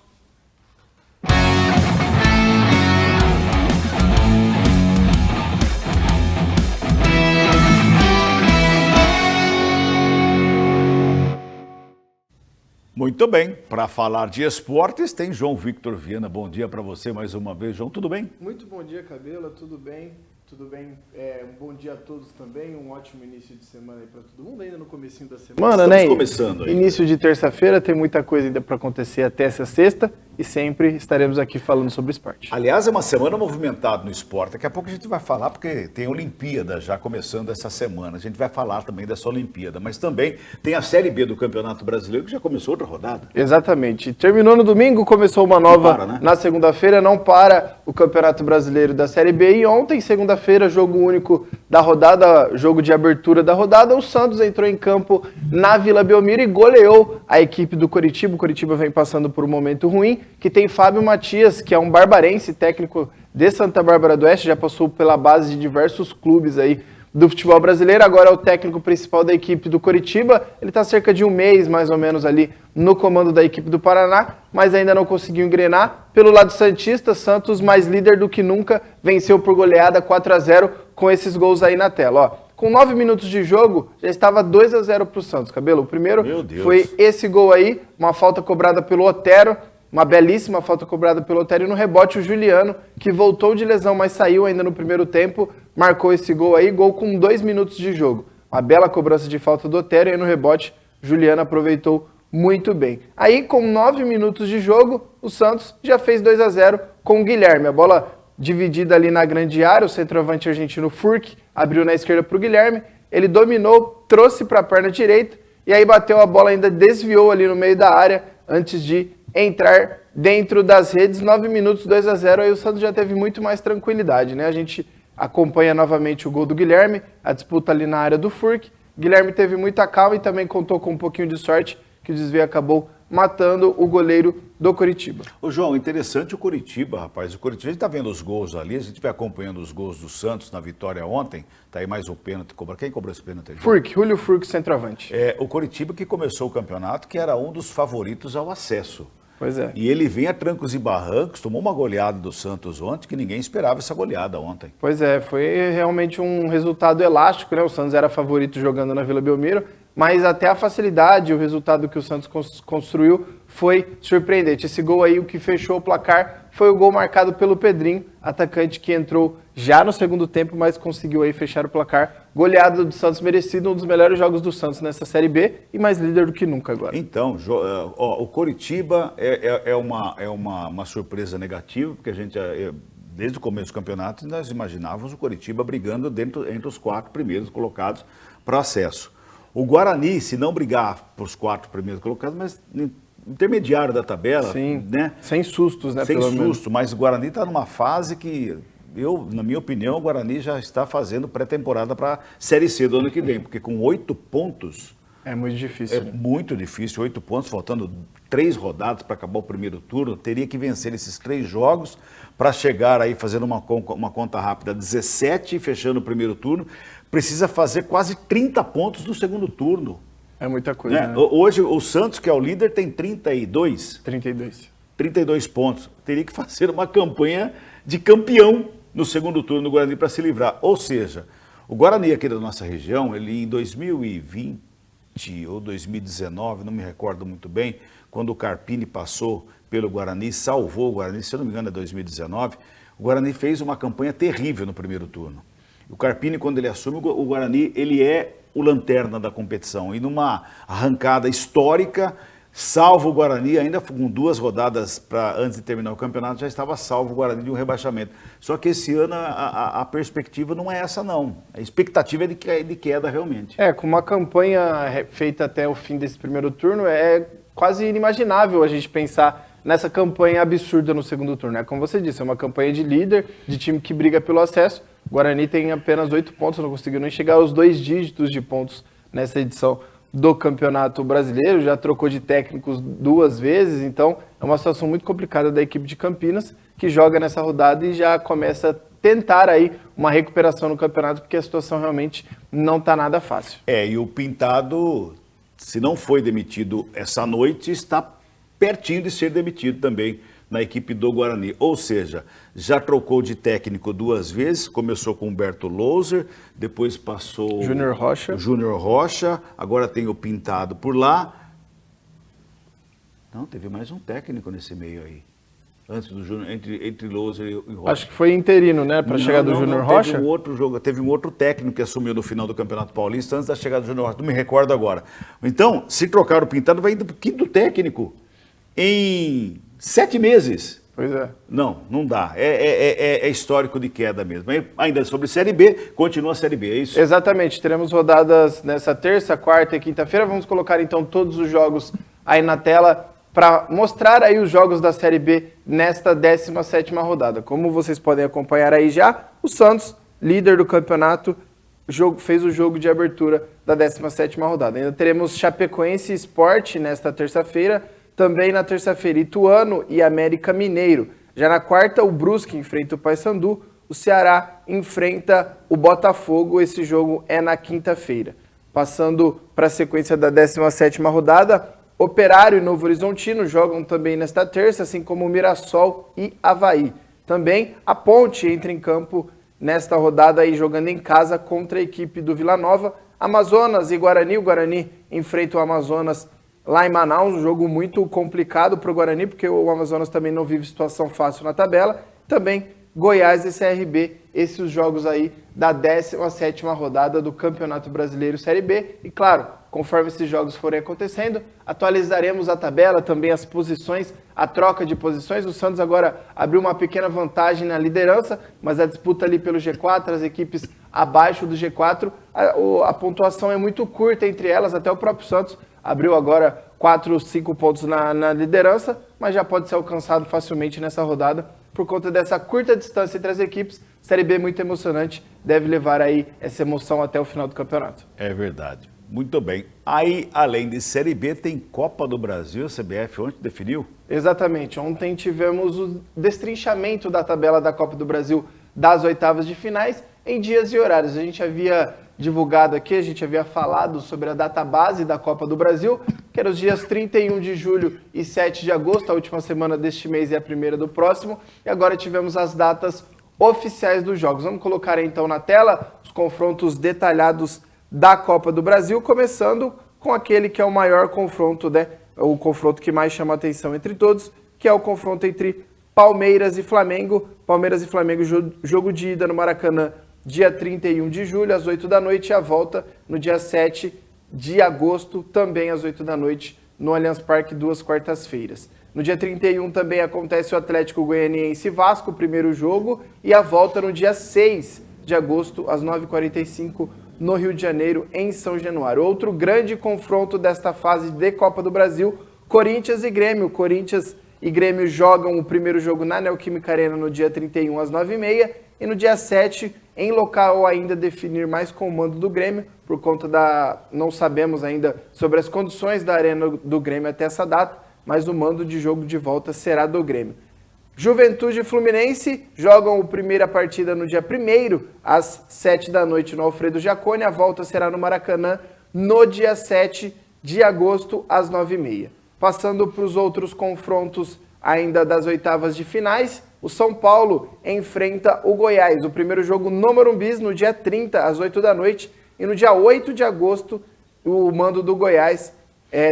Muito bem, para falar de esportes tem João Victor Viana. Bom dia para você mais uma vez, João, tudo bem? Muito bom dia, Cabelo, tudo bem? Tudo bem? Um bom dia a todos também, um ótimo início de semana aí para todo mundo, ainda no comecinho da semana. Estamos começando aí. Início de terça-feira, tem muita coisa ainda para acontecer até essa sexta e sempre estaremos aqui falando sobre esporte. Aliás, é uma semana movimentada no esporte. Daqui a pouco a gente vai falar, porque tem a Olimpíada já começando essa semana. A gente vai falar também dessa Olimpíada, mas também tem a Série B do Campeonato Brasileiro, que já começou outra rodada. Exatamente. Terminou no domingo, começou uma nova na segunda-feira, não para o Campeonato Brasileiro da Série B. E ontem, segunda-feira, jogo único da rodada, jogo de abertura da rodada, o Santos entrou em campo na Vila Belmiro e goleou a equipe do Coritiba. O Coritiba vem passando por um momento ruim, que tem Fábio Matias, que é um barbarense, técnico de Santa Bárbara do Oeste, já passou pela base de diversos clubes aí do futebol brasileiro, agora é o técnico principal da equipe do Coritiba. Ele está cerca de um mês, mais ou menos, ali no comando da equipe do Paraná, mas ainda não conseguiu engrenar. Pelo lado santista, Santos, mais líder do que nunca, venceu por goleada 4-0 com esses gols aí na tela. Ó, com 9 minutos de jogo, já estava 2-0 para o Santos, Cabelo. O primeiro foi esse gol aí, uma falta cobrada pelo Otero, uma belíssima falta cobrada pelo Otero, e no rebote o Juliano, que voltou de lesão, mas saiu ainda no primeiro tempo, marcou esse gol aí, gol com 2 minutos de jogo. Uma bela cobrança de falta do Otero, e aí no rebote, Juliano aproveitou muito bem. Aí, com 9 minutos de jogo, o Santos já fez 2-0 com o Guilherme. A bola dividida ali na grande área, o centroavante argentino Furk abriu na esquerda para o Guilherme, ele dominou, trouxe para a perna direita, e aí bateu a bola, ainda desviou ali no meio da área, antes de entrar dentro das redes. 9 minutos, 2-0, aí o Santos já teve muito mais tranquilidade, né? A gente acompanha novamente o gol do Guilherme, a disputa ali na área do Furk. Guilherme teve muita calma e também contou com um pouquinho de sorte, que o desvio acabou matando o goleiro do Coritiba. Ô João, interessante o Coritiba, rapaz. O Coritiba, a gente está vendo os gols ali, a gente vai acompanhando os gols do Santos na vitória ontem. Tá aí mais um pênalti. Quem cobrou esse pênalti aí? Furk, Julio Furk, centroavante. O Coritiba que começou o campeonato, que era um dos favoritos ao acesso. Pois é. E ele vem a trancos e barrancos, tomou uma goleada do Santos ontem, que ninguém esperava essa goleada ontem. Pois é, foi realmente um resultado elástico, né? O Santos era favorito jogando na Vila Belmiro, mas até a facilidade, o resultado que o Santos construiu foi surpreendente. Esse gol aí, o que fechou o placar, foi o gol marcado pelo Pedrinho, atacante que entrou já no segundo tempo, mas conseguiu aí fechar o placar. Goleada do Santos merecido, um dos melhores jogos do Santos nessa Série B e mais líder do que nunca agora. Então, o Coritiba é uma surpresa negativa, porque a gente, desde o começo do campeonato, nós imaginávamos o Coritiba brigando entre os 4 primeiros colocados para acesso. O Guarani, se não brigar para os 4 primeiros colocados, mas intermediário da tabela, sim, né? Sem sustos, né? Sem susto, mas o Guarani está numa fase que, na minha opinião, o Guarani já está fazendo pré-temporada para a Série C do ano que vem, porque com 8 pontos... É muito difícil. É muito difícil, 8 pontos, faltando 3 rodadas para acabar o primeiro turno, teria que vencer esses 3 jogos para chegar aí fazendo uma conta rápida, 17 e fechando o primeiro turno, precisa fazer quase 30 pontos no segundo turno. É muita coisa, né? Hoje o Santos, que é o líder, tem 32 pontos. Teria que fazer uma campanha de campeão no segundo turno do Guarani para se livrar. Ou seja, o Guarani aqui da nossa região, ele em 2020 ou 2019, não me recordo muito bem, quando o Carpini passou pelo Guarani, salvou o Guarani, se eu não me engano é 2019, o Guarani fez uma campanha terrível no primeiro turno. O Carpini, quando ele assume, o Guarani, ele é o lanterna da competição. E numa arrancada histórica, salvo o Guarani, ainda com 2 rodadas antes de terminar o campeonato, já estava salvo o Guarani de um rebaixamento. Só que esse ano a perspectiva não é essa, não. A expectativa é de queda realmente. Com uma campanha feita até o fim desse primeiro turno, é quase inimaginável a gente pensar nessa campanha absurda no segundo turno. Como você disse, é uma campanha de líder, de time que briga pelo acesso. O Guarani tem apenas 8 pontos, não conseguiu nem chegar aos 2 dígitos de pontos nessa edição do Campeonato Brasileiro, já trocou de técnicos 2 vezes, então é uma situação muito complicada da equipe de Campinas, que joga nessa rodada e já começa a tentar aí uma recuperação no campeonato, porque a situação realmente não está nada fácil. E o Pintado, se não foi demitido essa noite, está pertinho de ser demitido também na equipe do Guarani, ou seja, já trocou de técnico 2 vezes, começou com Humberto Louser, depois passou Júnior Rocha, agora tem o Pintado por lá. Não, teve mais um técnico nesse meio aí, antes do Júnior, entre Louser e Rocha. Acho que foi interino, né, para a chegada do Júnior Rocha? Teve um outro técnico que assumiu no final do Campeonato Paulista, antes da chegada do Júnior Rocha, não me recordo agora. Então, se trocar o Pintado, vai indo para o 5º técnico em 7 meses. Pois é. Não dá. É histórico de queda mesmo. Ainda sobre Série B, continua a Série B, é isso? Exatamente. Teremos rodadas nessa terça, quarta e quinta-feira. Vamos colocar então todos os jogos aí na tela para mostrar aí os jogos da Série B nesta 17ª rodada. Como vocês podem acompanhar aí já, o Santos, líder do campeonato, fez o jogo de abertura da 17ª rodada. Ainda teremos Chapecoense e Sport nesta terça-feira. Também na terça-feira, Ituano e América Mineiro. Já na quarta, o Brusque enfrenta o Paysandu. O Ceará enfrenta o Botafogo. Esse jogo é na quinta-feira. Passando para a sequência da 17ª rodada, Operário e Novo Horizontino jogam também nesta terça, assim como Mirassol e Avaí. Também a Ponte entra em campo nesta rodada aí, jogando em casa contra a equipe do Vila Nova. Amazonas e Guarani. O Guarani enfrenta o Amazonas lá em Manaus, um jogo muito complicado para o Guarani, porque o Amazonas também não vive situação fácil na tabela. Também Goiás e CRB, esses jogos aí da 17ª rodada do Campeonato Brasileiro Série B. E claro, conforme esses jogos forem acontecendo, atualizaremos a tabela, também as posições, a troca de posições. O Santos agora abriu uma pequena vantagem na liderança, mas a disputa ali pelo G4, as equipes abaixo do G4, a pontuação é muito curta entre elas, até o próprio Santos abriu agora 4 ou 5 pontos na liderança, mas já pode ser alcançado facilmente nessa rodada por conta dessa curta distância entre as equipes. Série B muito emocionante, deve levar aí essa emoção até o final do campeonato. É verdade. Muito bem. Aí, além de Série B, tem Copa do Brasil, a CBF ontem definiu? Exatamente. Ontem tivemos o destrinchamento da tabela da Copa do Brasil das oitavas de finais em dias e horários. A gente havia divulgado aqui, a gente havia falado sobre a database da Copa do Brasil, que eram os dias 31 de julho e 7 de agosto, a última semana deste mês e a primeira do próximo, e agora tivemos as datas oficiais dos jogos. Vamos colocar então na tela os confrontos detalhados da Copa do Brasil, começando com aquele que é o maior confronto, né? O confronto que mais chama a atenção entre todos, que é o confronto entre Palmeiras e Flamengo. Palmeiras e Flamengo, jogo de ida no Maracanã, dia 31 de julho, às 8 da noite, e a volta no dia 7 de agosto, também às 8 da noite, no Allianz Parque, 2 quartas-feiras. No dia 31 também acontece o Atlético Goianiense e Vasco, o primeiro jogo, e a volta no dia 6 de agosto, às 9h45, no Rio de Janeiro, em São Januário. Outro grande confronto desta fase de Copa do Brasil, Corinthians e Grêmio. Corinthians e Grêmio jogam o primeiro jogo na Neoquímica Arena no dia 31 às 9h30 e no dia 7, em local ainda definir mais com o mando do Grêmio, por conta não sabemos ainda sobre as condições da Arena do Grêmio até essa data, mas o mando de jogo de volta será do Grêmio. Juventude e Fluminense jogam a primeira partida no dia 1º, às 7 da noite, no Alfredo Jaconi. A volta será no Maracanã, no dia 7 de agosto, às 9h30. Passando para os outros confrontos ainda das oitavas de finais, o São Paulo enfrenta o Goiás. O primeiro jogo no Morumbi, no dia 30, às 8 da noite. E no dia 8 de agosto, o mando do Goiás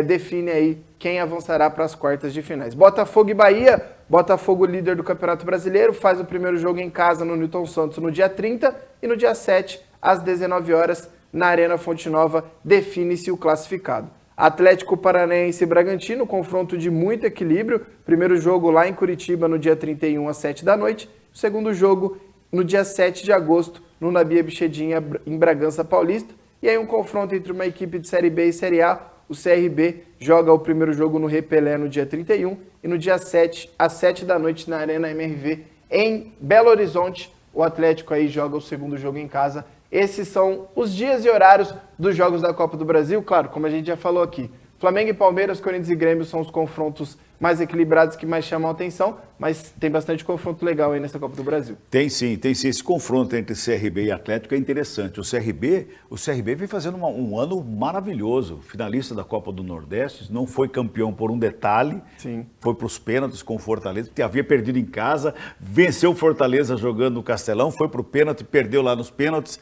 define aí quem avançará para as quartas de finais. Botafogo e Bahia. Botafogo, líder do Campeonato Brasileiro, faz o primeiro jogo em casa no Newton Santos no dia 30 e no dia 7, às 19 horas, na Arena Fonte Nova, define-se o classificado. Atlético Paranaense e Bragantino, confronto de muito equilíbrio. Primeiro jogo lá em Curitiba no dia 31 às 7 da noite. O segundo jogo no dia 7 de agosto, no Nabia Bichedinha, em Bragança Paulista. E aí um confronto entre uma equipe de Série B e Série A. O CRB joga o primeiro jogo no Repelé no dia 31 e no dia 7, às 7 da noite, na Arena MRV, em Belo Horizonte. O Atlético aí joga o segundo jogo em casa. Esses são os dias e horários dos jogos da Copa do Brasil. Claro, como a gente já falou aqui, Flamengo e Palmeiras, Corinthians e Grêmio são os confrontos mais equilibrados que mais chamam a atenção, mas tem bastante confronto legal aí nessa Copa do Brasil. Tem sim. Esse confronto entre CRB e Atlético é interessante. O CRB vem fazendo um ano maravilhoso, finalista da Copa do Nordeste, não foi campeão por um detalhe, sim. Foi para os pênaltis com o Fortaleza, que havia perdido em casa, venceu o Fortaleza jogando no Castelão, foi para o pênalti, perdeu lá nos pênaltis.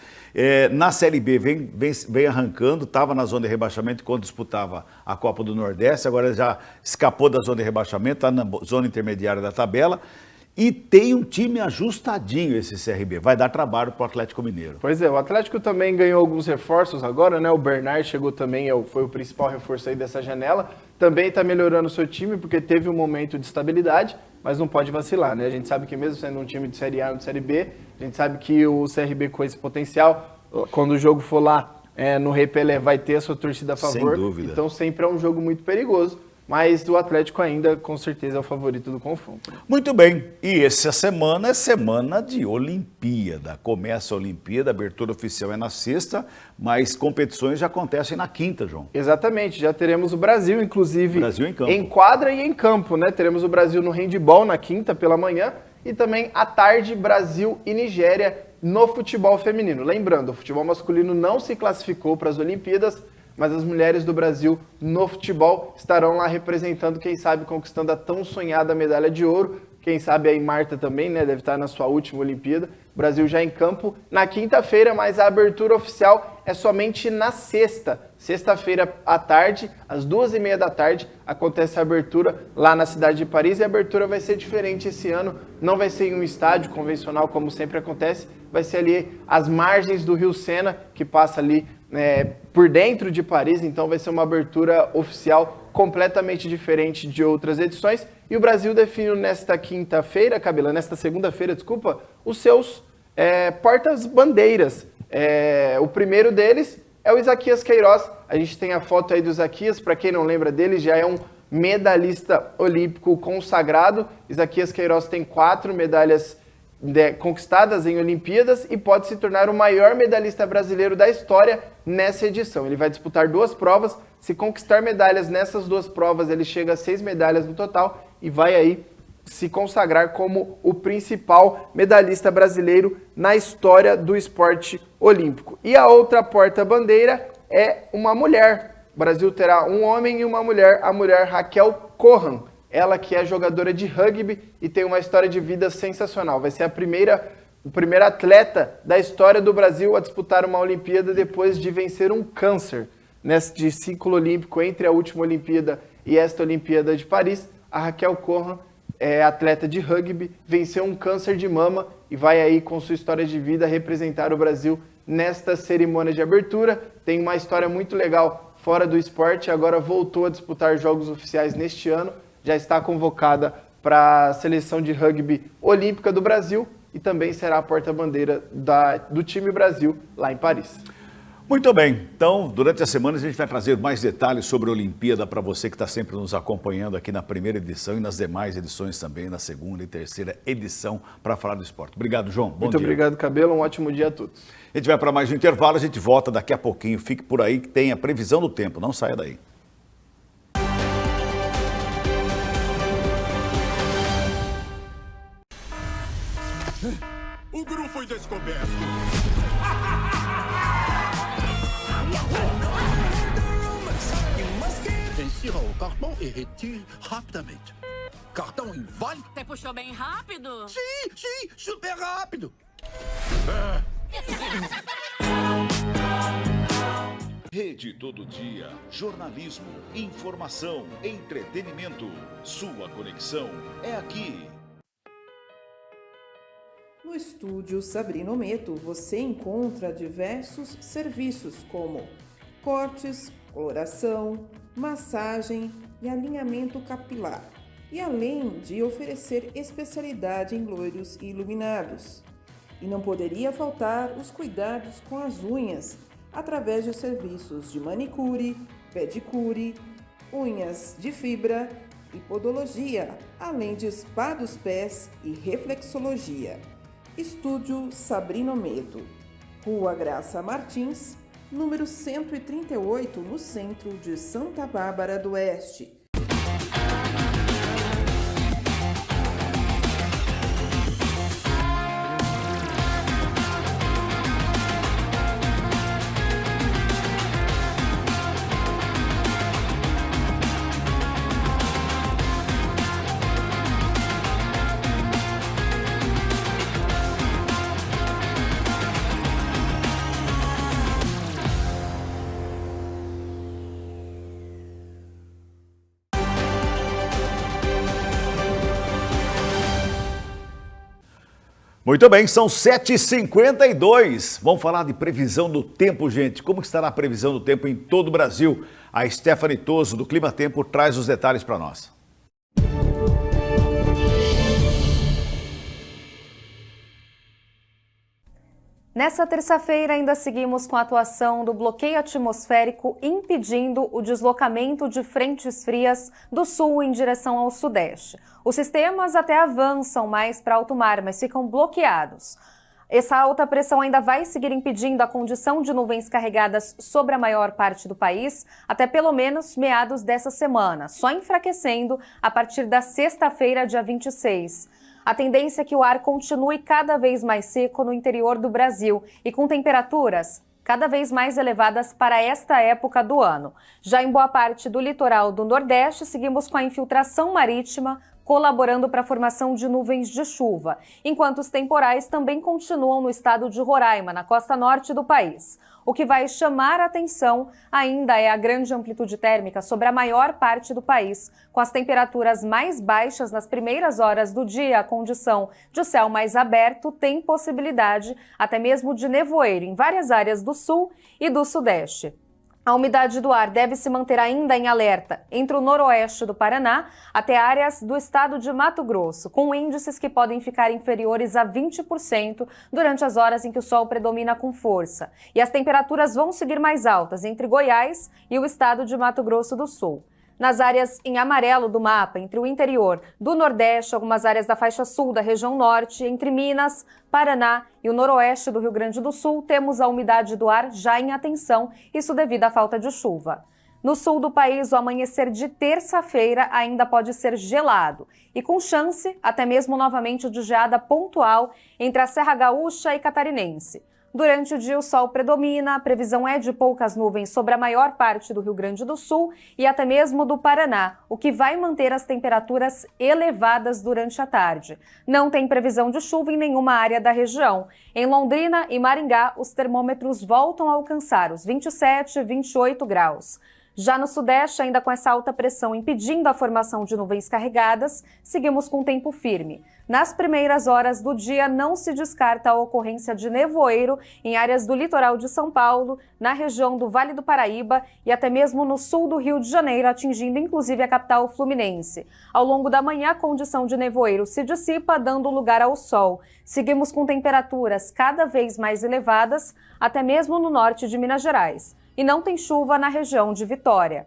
Na Série B vem arrancando, estava na zona de rebaixamento quando disputava a Copa do Nordeste, agora já escapou da zona de rebaixamento, está na zona intermediária da tabela e tem um time ajustadinho esse CRB, vai dar trabalho para o Atlético Mineiro. Pois é, o Atlético também ganhou alguns reforços agora, né? O Bernard chegou também, foi o principal reforço aí dessa janela, também está melhorando o seu time porque teve um momento de estabilidade, mas não pode vacilar, né? A gente sabe que mesmo sendo um time de Série A ou de Série B, a gente sabe que o CRB com esse potencial, quando o jogo for lá no Repelé, vai ter a sua torcida a favor. Sem dúvida. Então sempre é um jogo muito perigoso. Mas o Atlético ainda, com certeza, é o favorito do confronto. Muito bem. E essa semana é semana de Olimpíada. Começa a Olimpíada, a abertura oficial é na sexta, mas competições já acontecem na quinta, João. Exatamente. Já teremos o Brasil, inclusive, Brasil em campo. Em quadra e em campo, né? Teremos o Brasil no handebol na quinta pela manhã e também à tarde, Brasil e Nigéria no futebol feminino. Lembrando, o futebol masculino não se classificou para as Olimpíadas, mas as mulheres do Brasil no futebol estarão lá representando, quem sabe conquistando a tão sonhada medalha de ouro. Quem sabe aí Marta também, né, deve estar na sua última Olimpíada. O Brasil já em campo na quinta-feira, mas a abertura oficial é somente na sexta. Sexta-feira à tarde, às 2h30 da tarde, acontece a abertura lá na cidade de Paris. E a abertura vai ser diferente esse ano, não vai ser em um estádio convencional como sempre acontece, vai ser ali às margens do Rio Sena, que passa ali por dentro de Paris, então vai ser uma abertura oficial completamente diferente de outras edições. E o Brasil define nesta segunda-feira, os seus portas-bandeiras. O primeiro deles é o Isaquias Queiroz. A gente tem a foto aí do Isaquias, para quem não lembra dele, já é um medalhista olímpico consagrado. Isaquias Queiroz tem 4 medalhas conquistadas em Olimpíadas e pode se tornar o maior medalhista brasileiro da história nessa edição. Ele vai disputar 2 provas, se conquistar medalhas nessas 2 provas, ele chega a 6 medalhas no total e vai aí se consagrar como o principal medalhista brasileiro na história do esporte olímpico. E a outra porta-bandeira é uma mulher. O Brasil terá um homem e uma mulher, a mulher Raquel Corran, ela que é jogadora de rugby e tem uma história de vida sensacional. Vai ser o primeiro atleta da história do Brasil a disputar uma Olimpíada depois de vencer um câncer. Neste ciclo olímpico, entre a última Olimpíada e esta Olimpíada de Paris, a Raquel Corran é atleta de rugby, venceu um câncer de mama e vai aí com sua história de vida representar o Brasil nesta cerimônia de abertura. Tem uma história muito legal fora do esporte, agora voltou a disputar jogos oficiais neste ano, já está convocada para a seleção de rugby olímpica do Brasil e também será a porta-bandeira do time Brasil lá em Paris. Muito bem, então durante a semana a gente vai trazer mais detalhes sobre a Olimpíada para você que está sempre nos acompanhando aqui na primeira edição e nas demais edições também, na segunda e terceira edição para falar do esporte. Obrigado, João. Bom dia. Muito obrigado, Cabelo. Um ótimo dia a todos. A gente vai para mais um intervalo, a gente volta daqui a pouquinho. Fique por aí que tem a previsão do tempo, não saia daí. O Gru foi descoberto. Insira o cartão e retire rapidamente. Cartão invale? Você puxou bem rápido? Sim, super rápido. Rede Todo Dia, jornalismo, informação, entretenimento. Sua conexão é aqui. No estúdio Sabrina Ometo, você encontra diversos serviços como cortes, coloração, massagem e alinhamento capilar. E além de oferecer especialidade em loiros e iluminados. E não poderia faltar os cuidados com as unhas, através de serviços de manicure, pedicure, unhas de fibra e podologia, além de spa dos pés e reflexologia. Estúdio Sabrina Ometo, Rua Graça Martins, número 138, no centro de Santa Bárbara do Oeste. Muito bem, são 7h52. Vamos falar de previsão do tempo, gente. Como estará a previsão do tempo em todo o Brasil? A Stephanie Toso, do Clima Tempo, traz os detalhes para nós. Nessa terça-feira ainda seguimos com a atuação do bloqueio atmosférico impedindo o deslocamento de frentes frias do sul em direção ao sudeste. Os sistemas até avançam mais para alto mar, mas ficam bloqueados. Essa alta pressão ainda vai seguir impedindo a condição de nuvens carregadas sobre a maior parte do país até pelo menos meados dessa semana, só enfraquecendo a partir da sexta-feira, dia 26. A tendência é que o ar continue cada vez mais seco no interior do Brasil e com temperaturas cada vez mais elevadas para esta época do ano. Já em boa parte do litoral do Nordeste, seguimos com a infiltração marítima, colaborando para a formação de nuvens de chuva, enquanto os temporais também continuam no estado de Roraima, na costa norte do país. O que vai chamar a atenção ainda é a grande amplitude térmica sobre a maior parte do país, com as temperaturas mais baixas nas primeiras horas do dia. A condição de céu mais aberto tem possibilidade até mesmo de nevoeiro em várias áreas do sul e do sudeste. A umidade do ar deve se manter ainda em alerta entre o noroeste do Paraná até áreas do estado de Mato Grosso, com índices que podem ficar inferiores a 20% durante as horas em que o sol predomina com força. E as temperaturas vão seguir mais altas entre Goiás e o estado de Mato Grosso do Sul. Nas áreas em amarelo do mapa, entre o interior do Nordeste, algumas áreas da faixa sul da região norte, entre Minas, Paraná e o noroeste do Rio Grande do Sul, temos a umidade do ar já em atenção, isso devido à falta de chuva. No sul do país, o amanhecer de terça-feira ainda pode ser gelado e com chance até mesmo novamente de geada pontual entre a Serra Gaúcha e Catarinense. Durante o dia, o sol predomina, a previsão é de poucas nuvens sobre a maior parte do Rio Grande do Sul e até mesmo do Paraná, o que vai manter as temperaturas elevadas durante a tarde. Não tem previsão de chuva em nenhuma área da região. Em Londrina e Maringá, os termômetros voltam a alcançar os 27 e 28 graus. Já no Sudeste, ainda com essa alta pressão impedindo a formação de nuvens carregadas, seguimos com tempo firme. Nas primeiras horas do dia, não se descarta a ocorrência de nevoeiro em áreas do litoral de São Paulo, na região do Vale do Paraíba e até mesmo no sul do Rio de Janeiro, atingindo inclusive a capital fluminense. Ao longo da manhã, a condição de nevoeiro se dissipa, dando lugar ao sol. Seguimos com temperaturas cada vez mais elevadas, até mesmo no norte de Minas Gerais. E não tem chuva na região de Vitória.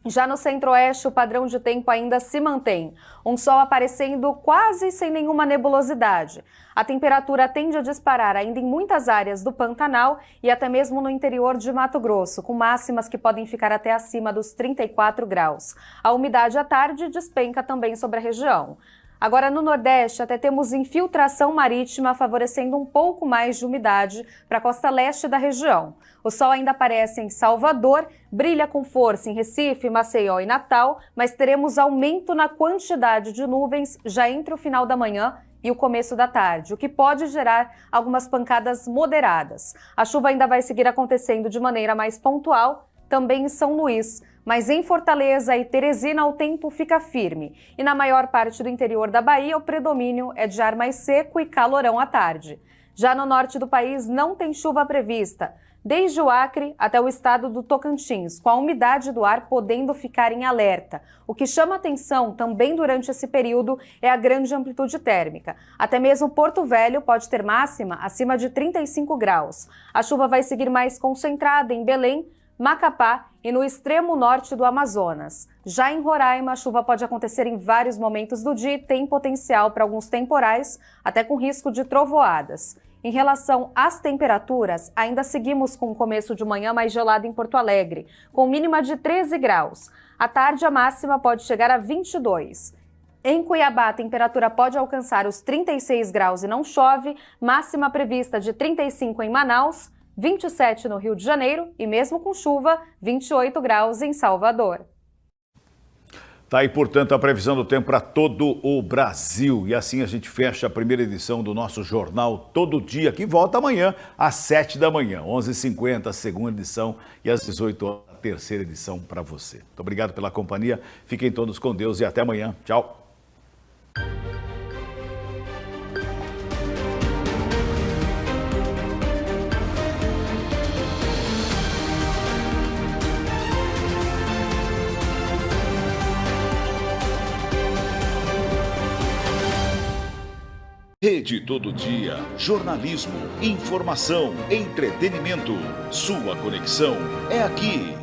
Já no centro-oeste, o padrão de tempo ainda se mantém. Um sol aparecendo quase sem nenhuma nebulosidade. A temperatura tende a disparar ainda em muitas áreas do Pantanal e até mesmo no interior de Mato Grosso, com máximas que podem ficar até acima dos 34 graus. A umidade à tarde despenca também sobre a região. Agora, no Nordeste, até temos infiltração marítima, favorecendo um pouco mais de umidade para a costa leste da região. O sol ainda aparece em Salvador, brilha com força em Recife, Maceió e Natal, mas teremos aumento na quantidade de nuvens já entre o final da manhã e o começo da tarde, o que pode gerar algumas pancadas moderadas. A chuva ainda vai seguir acontecendo de maneira mais pontual, também em São Luís. Mas em Fortaleza e Teresina o tempo fica firme. E na maior parte do interior da Bahia, o predomínio é de ar mais seco e calorão à tarde. Já no norte do país não tem chuva prevista, desde o Acre até o estado do Tocantins, com a umidade do ar podendo ficar em alerta. O que chama atenção também durante esse período é a grande amplitude térmica. Até mesmo Porto Velho pode ter máxima acima de 35 graus. A chuva vai seguir mais concentrada em Belém, Macapá e no extremo norte do Amazonas. Já em Roraima, a chuva pode acontecer em vários momentos do dia e tem potencial para alguns temporais, até com risco de trovoadas. Em relação às temperaturas, ainda seguimos com o começo de manhã mais gelado em Porto Alegre, com mínima de 13 graus. À tarde, a máxima pode chegar a 22. Em Cuiabá, a temperatura pode alcançar os 36 graus e não chove, máxima prevista de 35 em Manaus, 27 no Rio de Janeiro e mesmo com chuva, 28 graus em Salvador. Tá aí, portanto, a previsão do tempo para todo o Brasil. E assim a gente fecha a primeira edição do nosso Jornal Todo Dia, que volta amanhã às 7 da manhã, 11h50, a segunda edição, e às 18 horas, a terceira edição para você. Muito obrigado pela companhia, fiquem todos com Deus e até amanhã. Tchau. Rede Todo Dia, jornalismo, informação, entretenimento. Sua conexão é aqui.